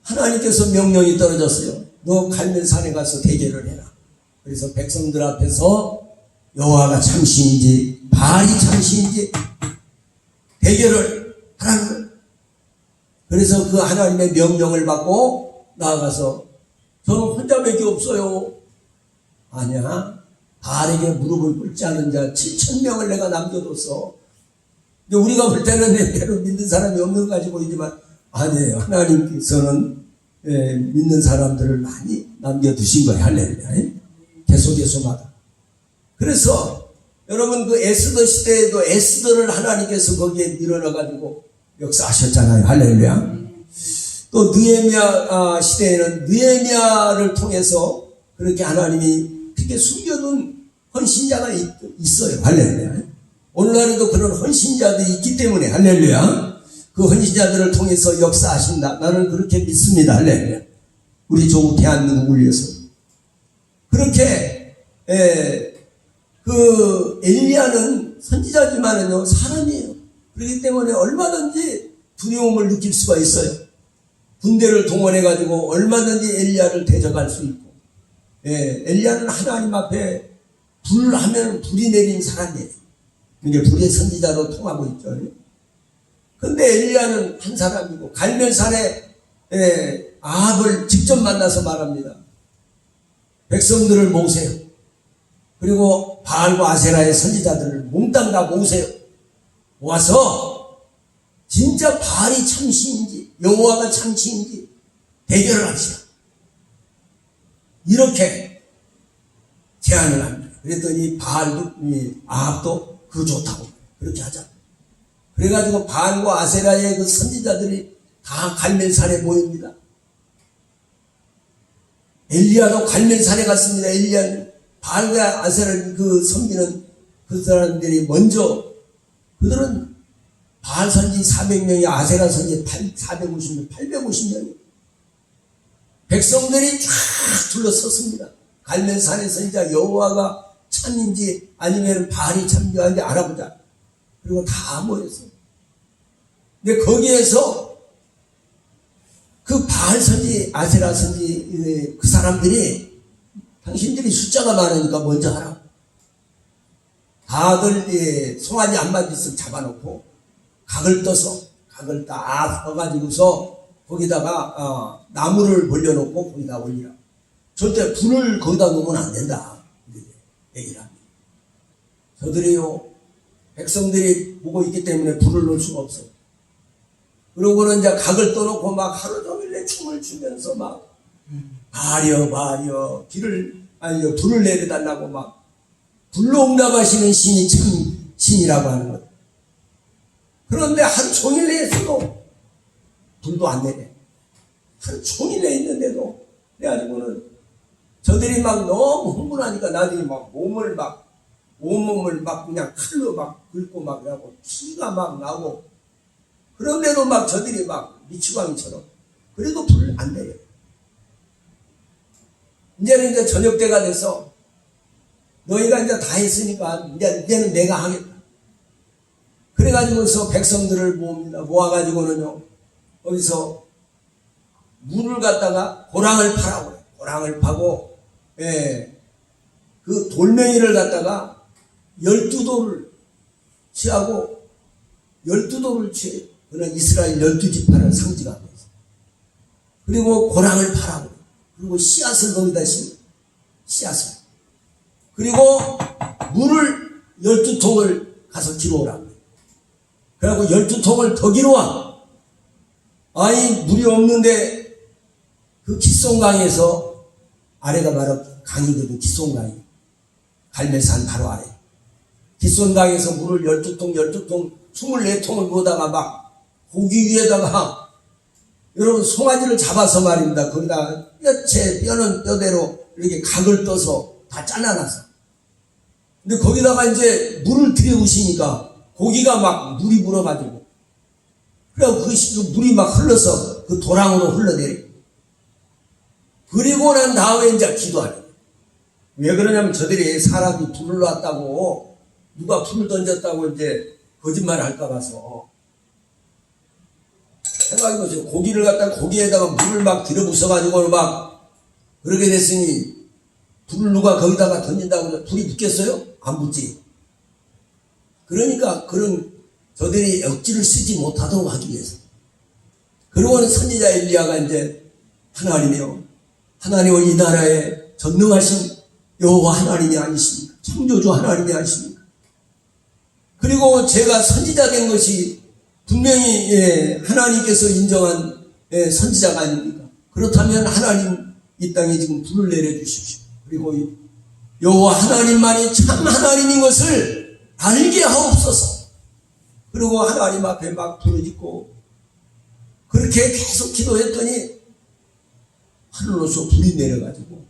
하나님께서 명령이 떨어졌어요. 너 갈멜산에 가서 대결을 해라. 그래서 백성들 앞에서 여호와가 참신인지 바알이 참신인지 대결을 하라는 거예요. 그래서 그 하나님의 명령을 받고 나아가서 저는 혼자밖에 없어요. 아니야. 바알에게 무릎을 꿇지 않은 자 7,000명을 내가 남겨뒀어. 근데 우리가 볼 때는 별로 믿는 사람이 없는 거 가지고 보이지만 아니에요. 하나님께서는 믿는 사람들을 많이 남겨두신 거예요. 할렐루야. 계속마다. 그래서 여러분 그 에스더 시대에도 에스더를 하나님께서 거기에 밀어넣어가지고 역사하셨잖아요. 할렐루야. 또 느헤미야 시대에는 느헤미야를 통해서 그렇게 하나님이 크게 숨겨둔 헌신자가 있어요. 할렐루야. 오늘날에도 그런 헌신자들이 있기 때문에 할렐루야. 그 헌신자들을 통해서 역사하신다. 나는 그렇게 믿습니다. 할렐루야. 우리 조국 대한민국을 위해서. 그렇게 그 엘리야는 선지자지만은요 사람이에요. 그렇기 때문에 얼마든지 두려움을 느낄 수가 있어요. 군대를 동원해가지고 얼마든지 엘리야를 대적할 수 있고, 엘리야는 하나님 앞에 불하면 불이 내린 사람이에요. 이게 불의 선지자로 통하고 있죠. 근데 엘리야는 한 사람이고 갈멜산에 아합을 직접 만나서 말합니다. 백성들을 모으세요. 그리고 바알과 아세라의 선지자들을 몽땅 다 모으세요. 모아서 진짜 바알이 참신인지 여호와가 참신인지 대결을 합시다. 이렇게 제안을 합니다. 그랬더니 바알도 아합도 그거 좋다고 그렇게 하자. 그래가지고 바알과 아세라의 그 선지자들이 다 갈멜산에 모입니다. 엘리야도 갈멜산에 갔습니다. 엘리야는 바알과 아세라를 그 섬기는 그 사람들이 먼저, 그들은 바알 선지 400명이 아세라 선지 450명, 850명이 백성들이 쫙 둘러섰습니다. 갈멜산의 선지자 여호와가 참인지 아니면 바알이 참인지 알아보자. 그리고 다 모였어요. 근데 거기에서 그 바알 선지, 아세라 선지 그 사람들이 당신들이 숫자가 많으니까 먼저 하라. 다들 송아지 한 마디씩 잡아놓고 각을 떠서 각을 딱 떠가지고서 거기다가 나무를 벌려놓고 거기다 올리라. 절대 불을 거기다 놓으면 안 된다. 얘기를 합니다. 저들이요 백성들이 보고 있기 때문에 불을 놓을 수가 없어. 그러고는 이제 각을 떠놓고 막 하루 종일 춤을 추면서 막 바려 불을 내려달라고 막 불로응답하시는 신이 참 신이라고 하는 것. 그런데 하루 종일 내에서도 불도 안 내려. 하루 종일 내 있는데도 그래가지고는 저들이 막 너무 흥분하니까 나중에 막 온몸을 막 그냥 칼로 막 긁고 막 그러고 피가 막 나고 그런데도 막 저들이 막 미치광이처럼 그래도 불 안 내려. 이제 저녁 때가 돼서 너희가 이제 다 했으니까 이제는 내가 하겠다. 그래가지고서 백성들을 모아가지고는요, 거기서 물을 갖다가 고랑을 파라고 그래. 고랑을 파고, 그 돌멩이를 갖다가 12돌을 취하고, 12돌을 취해. 그는 이스라엘 12지파를 상징하고 있어. 그리고 고랑을 파라고 그래. 그리고 씨앗을 거기다 심어. 씨앗을. 그리고 물을 12통을 가서 기르오라고. 그래갖고 12통을 더 기르와. 아니, 물이 없는데 그 기쏨강에서 아래가 바로 강이거든, 기쏨강이. 갈멜산 바로 아래. 기쏨강에서 물을 12통, 24통을 부어다가 막 고기 위에다가 여러분 송아지를 잡아서 말입니다. 거기다 뼈채, 뼈는 뼈대로 이렇게 각을 떠서 다 잘라놔서. 근데 거기다가 이제 물을 들여우시니까 고기가 막 물이 물어가지고 그래 그 물이 막 흘러서 그 도랑으로 흘러내려. 그리고 난 다음에 이제 기도하래. 왜 그러냐면 저들이 사람이 불을 놨다고 누가 불을 던졌다고 이제 거짓말 할까 봐서. 생각해보세요. 고기를 갖다가 고기에다가 물을 막 들여부숴가지고 막 그렇게 됐으니 불을 누가 거기다가 던진다고 불이 붙겠어요? 안 붙지. 그러니까 그런 저들이 억지를 쓰지 못하도록 하기 위해서. 그리고는 선지자 엘리야가 이제 하나님이요, 하나님은 이 나라에 전능하신 여호와 하나님이 아니십니까? 창조주 하나님이 아니십니까? 그리고 제가 선지자 된 것이 분명히 하나님께서 인정한 선지자가 아닙니까? 그렇다면 하나님 이 땅에 지금 불을 내려주십시오. 그리고 여호와 하나님만이 참 하나님인 것을 알게 하옵소서. 그리고 하나님 앞에 막 부르짖고 그렇게 계속 기도했더니 하늘로서 불이 내려가지고,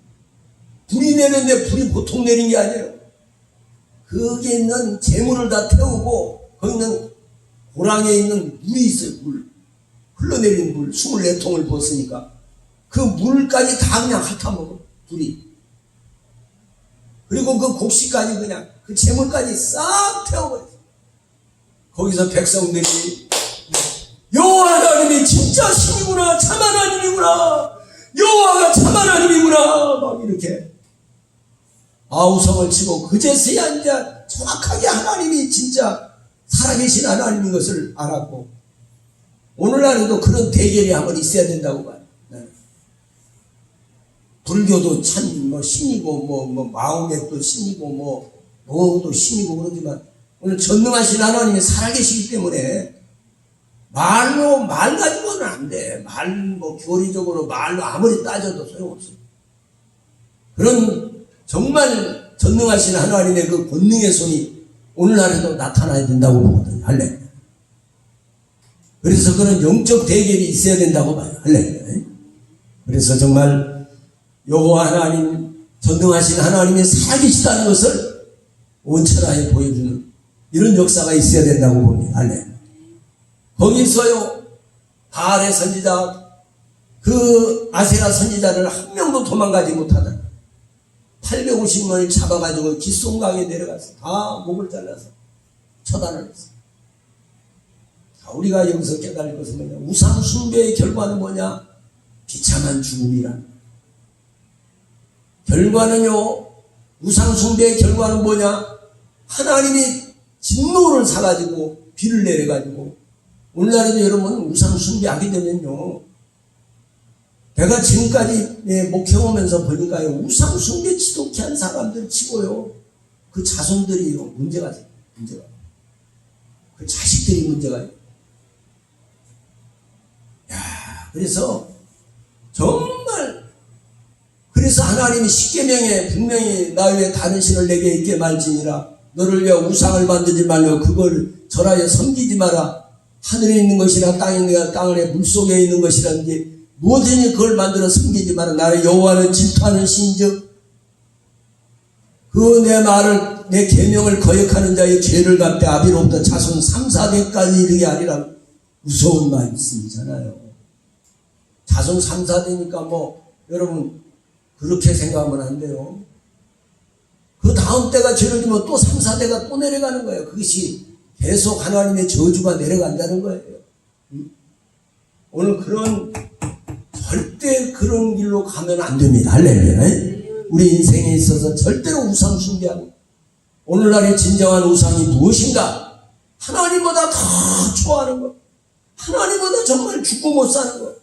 불이 내렸는데 불이 보통 내린 게 아니에요. 거기에 있는 재물을 다 태우고 거기 있는 고랑에 있는 물이 있어요. 물, 흘러내린 물 24통을 부었으니까 그 물까지 다 그냥 핥아먹어 불이. 그리고 그 곡식까지 그냥 그 재물까지 싹 태워버렸어. 거기서 백성들이 여호와 하나님이 진짜 신이구나, 참 하나님이구나, 여호와가 참 하나님이구나 막 이렇게 아우성을 치고 그제서야 이제 정확하게 하나님이 진짜 살아계신 하나님인 것을 알았고, 오늘날에도 그런 대결이 한번 있어야 된다고 봐요. 불교도 참 뭐 신이고 마음에도 신이고 뭐도 신이고 그러지만 오늘 전능하신 하나님이 살아계시기 때문에 말 가지고는 안 돼. 교리적으로 말로 아무리 따져도 소용없어. 그런 정말 전능하신 하나님의 그 권능의 손이 오늘날에도 나타나야 된다고 보거든요. 할렐루야. 그래서 그런 영적 대결이 있어야 된다고 봐요. 할렐루야. 그래서 정말 여호와 하나님, 전능하신 하나님이 살아계시다는 것을 온 천하에 보여주는 이런 역사가 있어야 된다고 봅니다. 할렐루야. 거기서요, 바알의 선지자, 그 아세라 선지자를 한 명도 도망가지 못하다. 850명을 잡아가지고 기쏨강에 내려가서 다 목을 잘라서 처단을 했어요. 우리가 여기서 깨달을 것은 뭐냐? 우상 숭배의 결과는 뭐냐? 비참한 죽음이라. 결과는요, 우상 숭배의 결과는 뭐냐? 하나님이 진노를 사가지고 비를 내려가지고, 오늘날에도 여러분 우상 숭배하게 되면요, 내가 지금까지 목회하면서 보니까요, 우상 숭배 지독히 한 사람들 치고요, 그 자손들이요, 문제가. 그 자식들이 문제가. 그래서 정말 그래서 하나님이 십계명에 분명히 나 외에 다른 신을 내게 있게 말지니라. 너를 위하여 우상을 만들지 말고 그걸 절하여 섬기지 마라. 하늘에 있는 것이나 땅에 있는 것이나 땅 안에 물속에 있는 것이라든지 무엇이니 그걸 만들어 섬기지 마라. 나를 여호와는 질투하는 신이죠. 그 내 말을 내 계명을 거역하는 자의 죄를 갚되 아비로부터 자손 3, 4대까지 이르게 하리라. 무서운 말씀이잖아요. 자손 3, 4대니까 뭐 여러분 그렇게 생각하면 안 돼요. 그 다음 때가 죄를 지면 또 3, 4대가 또 내려가는 거예요. 그것이 계속 하나님의 저주가 내려간다는 거예요. 오늘 절대 그런 길로 가면 안 됩니다. 할렐루야. 우리 인생에 있어서 절대로 우상 숭배하고, 오늘날의 진정한 우상이 무엇인가? 하나님보다 더 좋아하는 것, 하나님보다 정말 죽고 못 사는 것,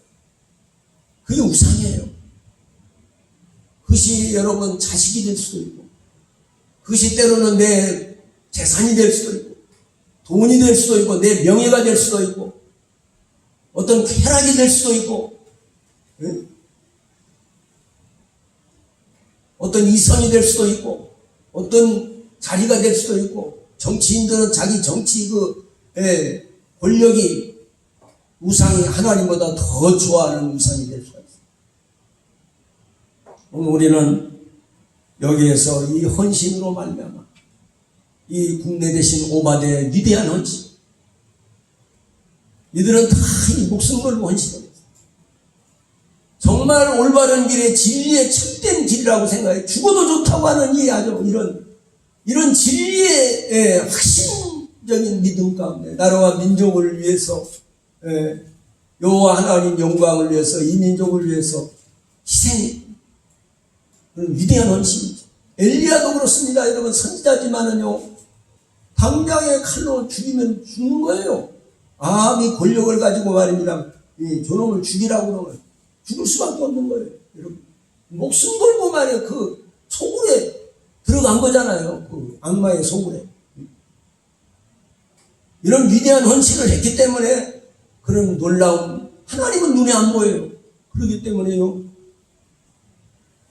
그게 우상이에요. 그것이 여러분 자식이 될 수도 있고, 그것이 때로는 내 재산이 될 수도 있고, 돈이 될 수도 있고, 내 명예가 될 수도 있고, 어떤 쾌락이 될 수도 있고, 어떤 이성이 될 수도 있고, 어떤 자리가 될 수도 있고, 정치인들은 자기 정치 권력이 우상이 하나님보다 더 좋아하는 우상이 될 수가 있어요. 오늘 우리는 여기에서 이 헌신으로 말미암아 이 국내 대신 오바대의 위대한 헌신, 이들은 다 이 목숨 걸고 헌신합니다. 정말 올바른 길의 진리의 참된 길이라고 생각해. 죽어도 좋다고 하는 이 아주 이런 진리의 확신적인 믿음 가운데 나라와 민족을 위해서, 여호와 하나님 영광을 위해서, 이 민족을 위해서 희생이 그런 위대한 헌신이죠. 엘리야도 그렇습니다. 여러분, 선지자지만은요, 당장에 칼로 죽이면 죽는 거예요. 아합이 권력을 가지고 말입니다. 이 저놈을 죽이라고 그러면 죽을 수밖에 없는 거예요. 여러분, 목숨 걸고 말이에요. 그 소굴에 들어간 거잖아요. 그 악마의 소굴에. 이런 위대한 헌신을 했기 때문에 그런 놀라운, 하나님은 눈에 안 보여요. 그렇기 때문에요,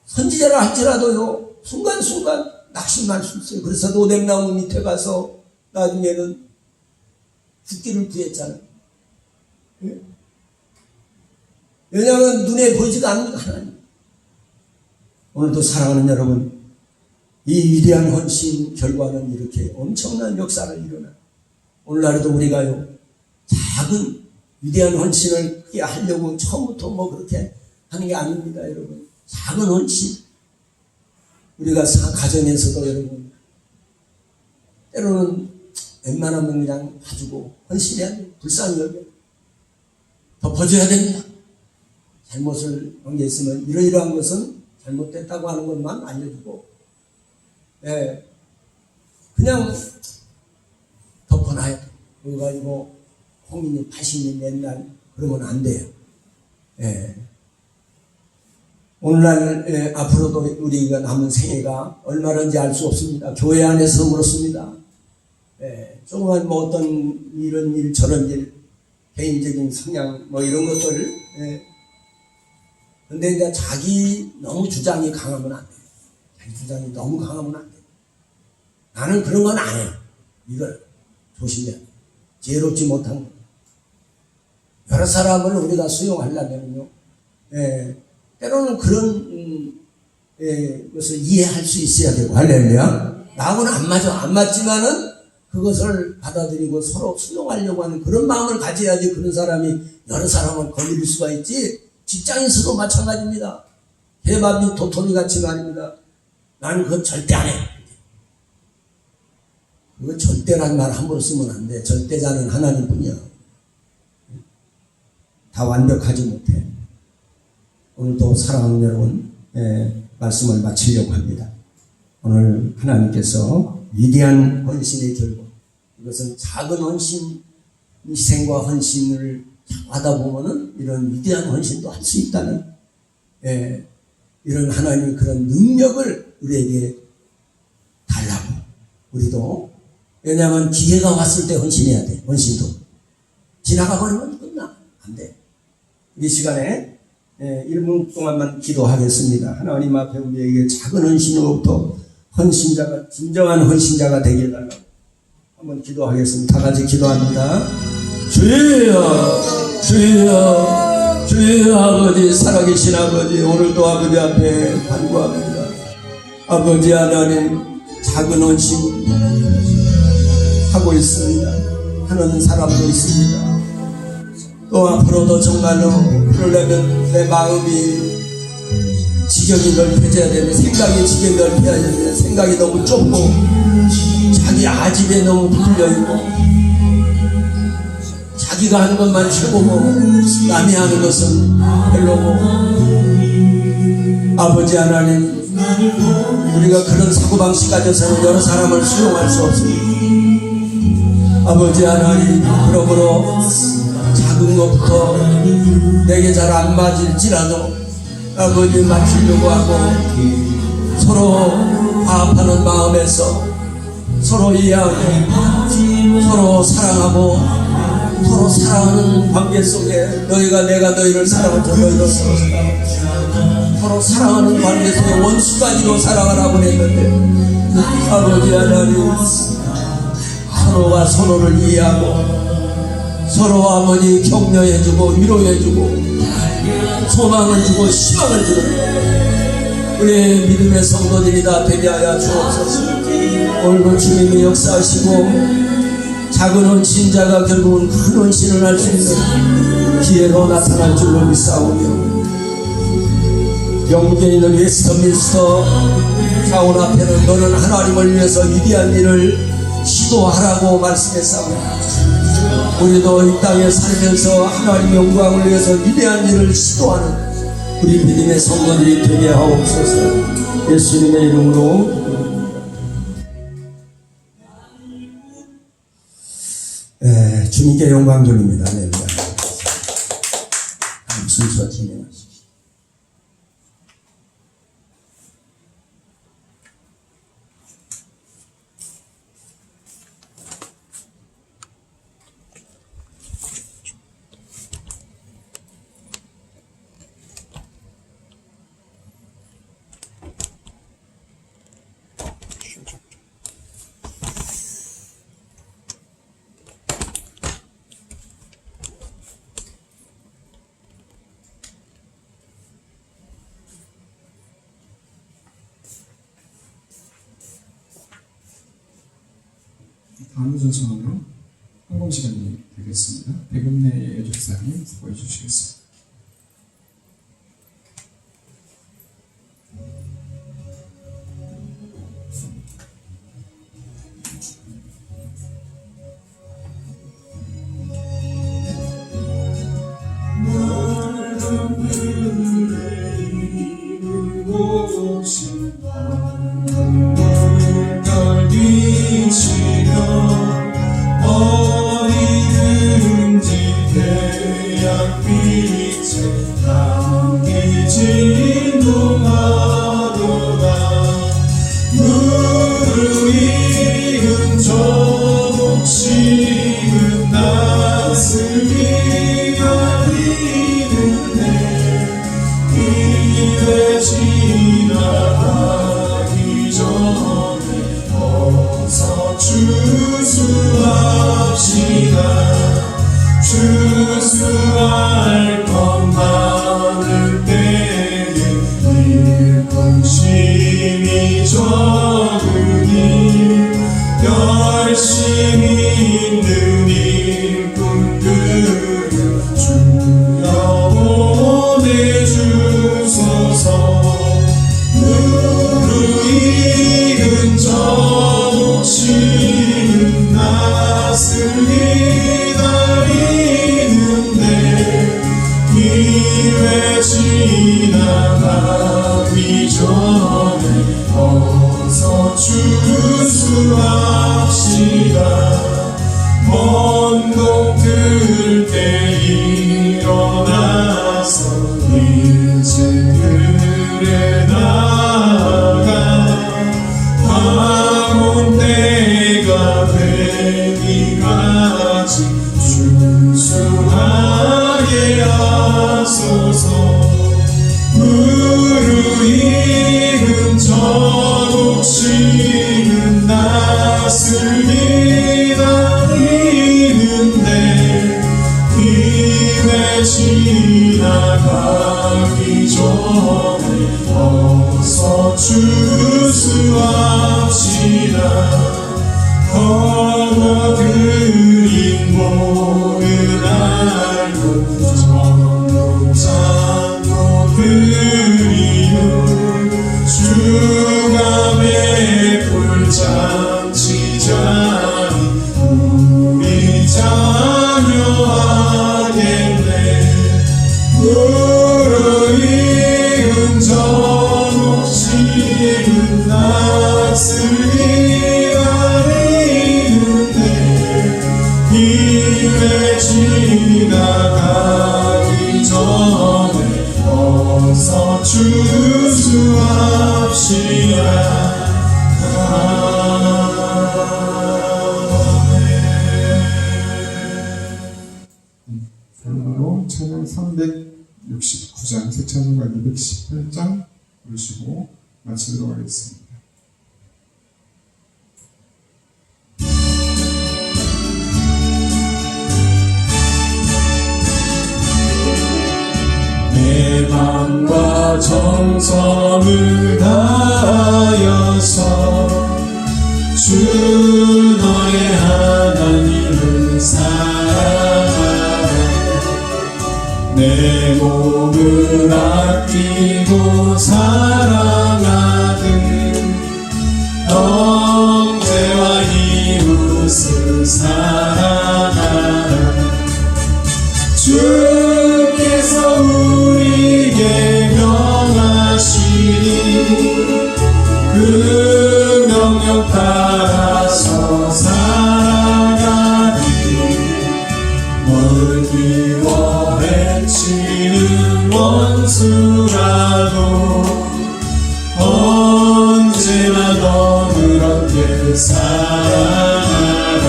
선지자라 할지라도요, 순간순간 낙심할 수 있어요. 그래서 노뎀나무 밑에 가서 나중에는 죽기를 구했잖아요. 왜냐하면 눈에 보이지가 않는 하나님. 오늘도 사랑하는 여러분, 이 위대한 헌신 결과는 이렇게 엄청난 역사를 일어나요. 오늘날에도 우리가요, 작은 위대한 헌신을 크게 하려고 처음부터 뭐 그렇게 하는 게 아닙니다, 여러분. 작은 헌신. 우리가 가정에서도 여러분, 때로는 웬만하면 그냥 봐주고 헌신해야 돼요. 불쌍히 여겨. 덮어줘야 됩니다. 잘못을 한 게 있으면 이러이러한 것은 잘못됐다고 하는 것만 알려주고, 그냥 덮어놔야 돼요. 그거 가지고 홍인이 80년 옛날 그러면 안 돼요. 오늘날 앞으로도 우리가 남은 생애가 얼마든지 알 수 없습니다. 교회 안에서 그렇습니다. 조금만 뭐 어떤 이런 일 저런 일, 개인적인 성향 뭐 이런 것들, 근데 이제 자기 너무 주장이 강하면 안 돼요. 자기 주장이 너무 강하면 안 돼요. 나는 그런 건 안 해요. 이걸 조심해야 돼요. 지혜롭지 못한 거. 여러 사람을 우리가 수용하려면요, 때로는 그런 것을 이해할 수 있어야 되고, 할렐루야. 나하고는 안 맞아. 안 맞지만은 그것을 받아들이고 서로 수용하려고 하는 그런 마음을 가져야지 그런 사람이 여러 사람을 건드릴 수가 있지. 직장에서도 마찬가지입니다. 해밥이 도토리 같이 말입니다. 나는 그건 절대 안 해. 그거 절대란 말 함부로 쓰면 안 돼. 절대자는 하나님뿐이야. 다 완벽하지 못해. 오늘도 사랑하는 여러분, 말씀을 마치려고 합니다. 오늘 하나님께서 위대한 헌신의 결과, 이것은 작은 헌신, 희생과 헌신을 하다 보면은 이런 위대한 헌신도 할 수 있다는, 이런 하나님의 그런 능력을 우리에게 달라고. 우리도, 왜냐하면 기회가 왔을 때 헌신해야 돼. 헌신도 지나가 버리면 끝나. 안 돼. 이 시간에 1분 동안만 기도하겠습니다. 하나님 앞에 우리에게 작은 헌신으로부터 헌신자가, 진정한 헌신자가 되게 해달라고 한번 기도하겠습니다. 다 같이 기도합니다. 주여, 주여, 주여. 아버지, 살아계신 아버지, 오늘도 아버지 앞에 간구합니다. 아버지 하나님, 작은 헌신 하고 있습니다. 하는 사람도 있습니다. 또 앞으로도 정말로 그러려면 내 마음이 지경이 넓혀져야 되는데, 생각이 지경이 넓혀야 되는데, 생각이 너무 좁고 자기 아집에 너무 풀려있고 자기가 하는 것만 최고고 남이 하는 것은 별로고, 아버지 하나님, 우리가 그런 사고방식 가져서는 여러 사람을 수용할 수 없습니다. 아버지 하나님, 그러므로 작은 것부터 내게 잘 안 맞을지라도 아버지 맞추려고 하고, 서로 화합하는 마음에서 서로 이해하고 서로 사랑하고 서로 사랑하는 관계 속에, 너희가 내가 너희를 사랑하고 너희도 서로 사랑하고 서로 사랑하는 관계 속에 원수까지도 사랑하라고 했는데, 아버지 하나님, 서로가 서로를 이해하고 서로 아버지 격려해주고 위로해주고 소망을 주고 희망을 주는 우리의 믿음의 성도들이 다 되게 하여 주옵소서. 오늘도 주님이 역사하시고 작은 헌신자가 결국은 큰 헌신을 할 수 있는 기회로 나타날 줄로 믿사오며, 영국에 있는 웨스터민스터 사원 앞에는 너는 하나님을 위해서 위대한 일을 시도하라고 말씀했사오며, 우리도 이 땅에 살면서 하나님 영광을 위해서 위대한 일을 시도하는 우리 믿음의 성도들이 되게 하옵소서. 예수님의 이름으로. 주님께 영광 돌립니다. 네, 순서 진행하십시오. 다음 순서는 헌금 시간이 되겠습니다. 백은혜 여집사님 보여주시겠습니다. 추수할 것 많을 때에 일꾼심이 적으니 열심히 있는 일꾼들을 주여 보내주소서. 무르익은 저독시는 낯을 기다리는데 기회 지나가기 전에 어서 추수합시다. 먼 동들 때 일어나서 일제들에 나가 황혼 때가 되기까지 준수하게 하소서. 주수합시다. 다음으로 찬양 369장, 새 찬송가 218장 부르시고 마치도록 하겠습니다. 내 맘과 정성을 다하여서 주 너의 하나님을 사랑하라. 내 몸을 아끼고 사랑하듯 형제와 이웃을 사랑하라. 주께서 우리에게 명하시니 그 명령 따라서 살아가니 널 미워 해치는 원수라도 언제나 너를 얻게 사랑하라.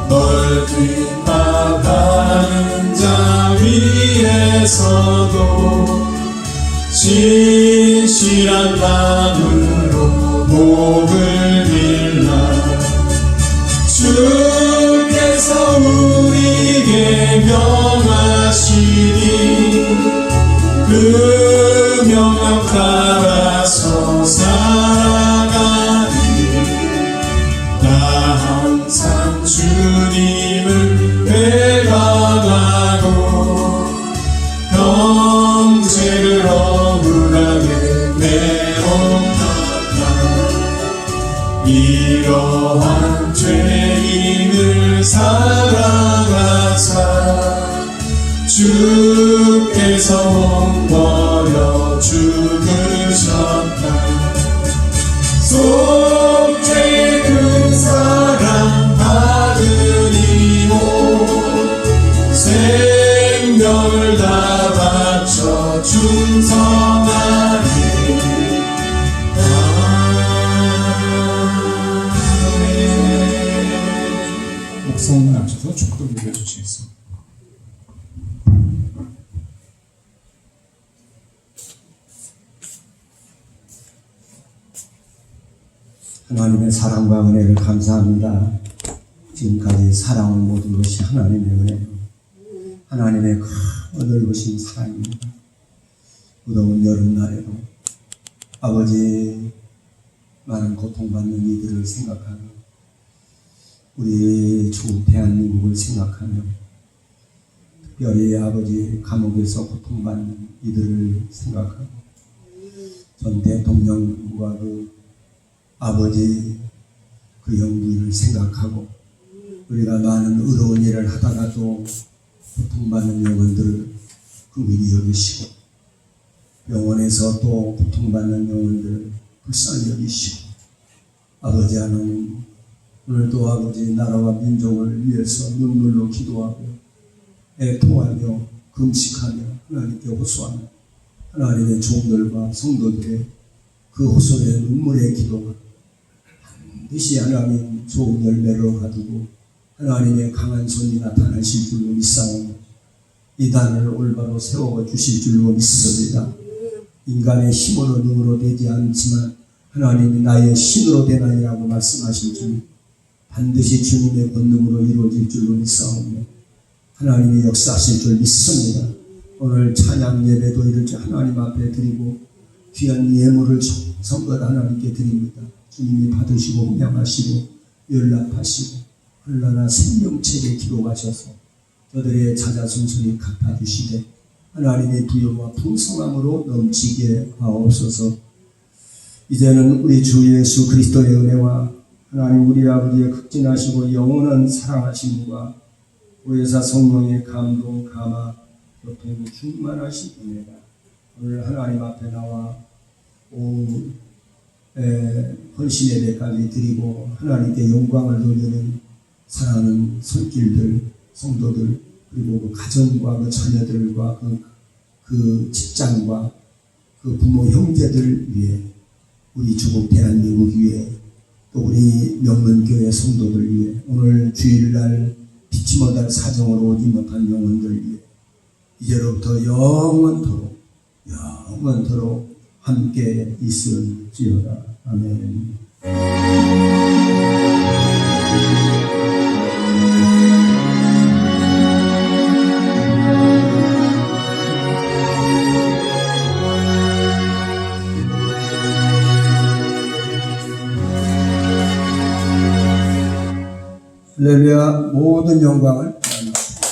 널 핍박하는 자 위에서도 진실한 마음으로 목을 빌라. 주께서 우리에게 명하시니 그 명령 따라서 살아가니 나 항상 주님을 배반하고 형제를 억울하게 내어놨다. 이러한 죄인을 사랑하사 주께서 옹버려 죽으셨다. 속죄의 그 사랑 받으리오. 생명을 다 바쳐 충성하리. 목사님을 앞서서 축도 기도해 주시겠습니다. 하나님의 사랑과 은혜를 감사합니다. 지금까지 살아온 모든 것이 하나님의 은혜요, 하나님의 큰 넓으신 사랑입니다. 무더운 여름날에도 아버지 많은 고통받는 이들을 생각하며, 우리 좋은 대한민국을 생각하며, 특별히 아버지 감옥에서 고통받는 이들을 생각하고, 전 대통령과 그 아버지 그 영부인을 생각하고, 우리가 많은 의로운 일을 하다가도 고통받는 영혼들을 긍휼히 여기시고, 병원에서 또 고통받는 영혼들을 불쌍히 여기시고, 아버지 하나님 오늘도 아버지 나라와 민족을 위해서 눈물로 기도하고 애통하며 금식하며 하나님께 호소하며, 하나님의 종들과 성도들의 그 호소의 눈물의 기도가 반드시 하나님 좋은 열매로 가두고 하나님의 강한 손이 나타나실 줄로 믿사오며, 이 단을 올바로 세워 주실 줄로 믿습니다. 인간의 힘으로 능으로 되지 않지만 하나님이 나의 신으로 되나이라고 말씀하신 줄 반드시 주님의 권능으로 이루어질 줄로 믿사오며, 하나님이 역사하실 줄 믿습니다. 오늘 찬양 예배도 이렇게 하나님 앞에 드리고 귀한 예물을 성껏 하나님께 드립니다. 주님이 받으시고 홍양하시고 연락하시고 흘러나 생명책에 기록하셔서 저들의 자자손손이 갚아주시되 하나님의 부여와 풍성함으로 넘치게 하옵소서. 이제는 우리 주 예수 그리스도의 은혜와 하나님 우리 아버지의 극진하시고 영원한 사랑하심과 보혜사 성령의 감동, 감화, 교통 충만하신 은혜가 오늘 하나님 앞에 나와 헌신의 대까지 드리고 하나님께 영광을 돌리는 사랑하는 손길들, 성도들, 그리고 그 가정과 그 자녀들과 그 직장과 그 부모 형제들 위해, 우리 주국 대한민국 위해, 또 우리 명문교회 성도들 위해, 오늘 주일날 피치 못할 사정으로 오지 못한 영혼들 위해 이제로부터 영원토록 함께 있을지어다. 아멘. 할렐루야. 모든 영광을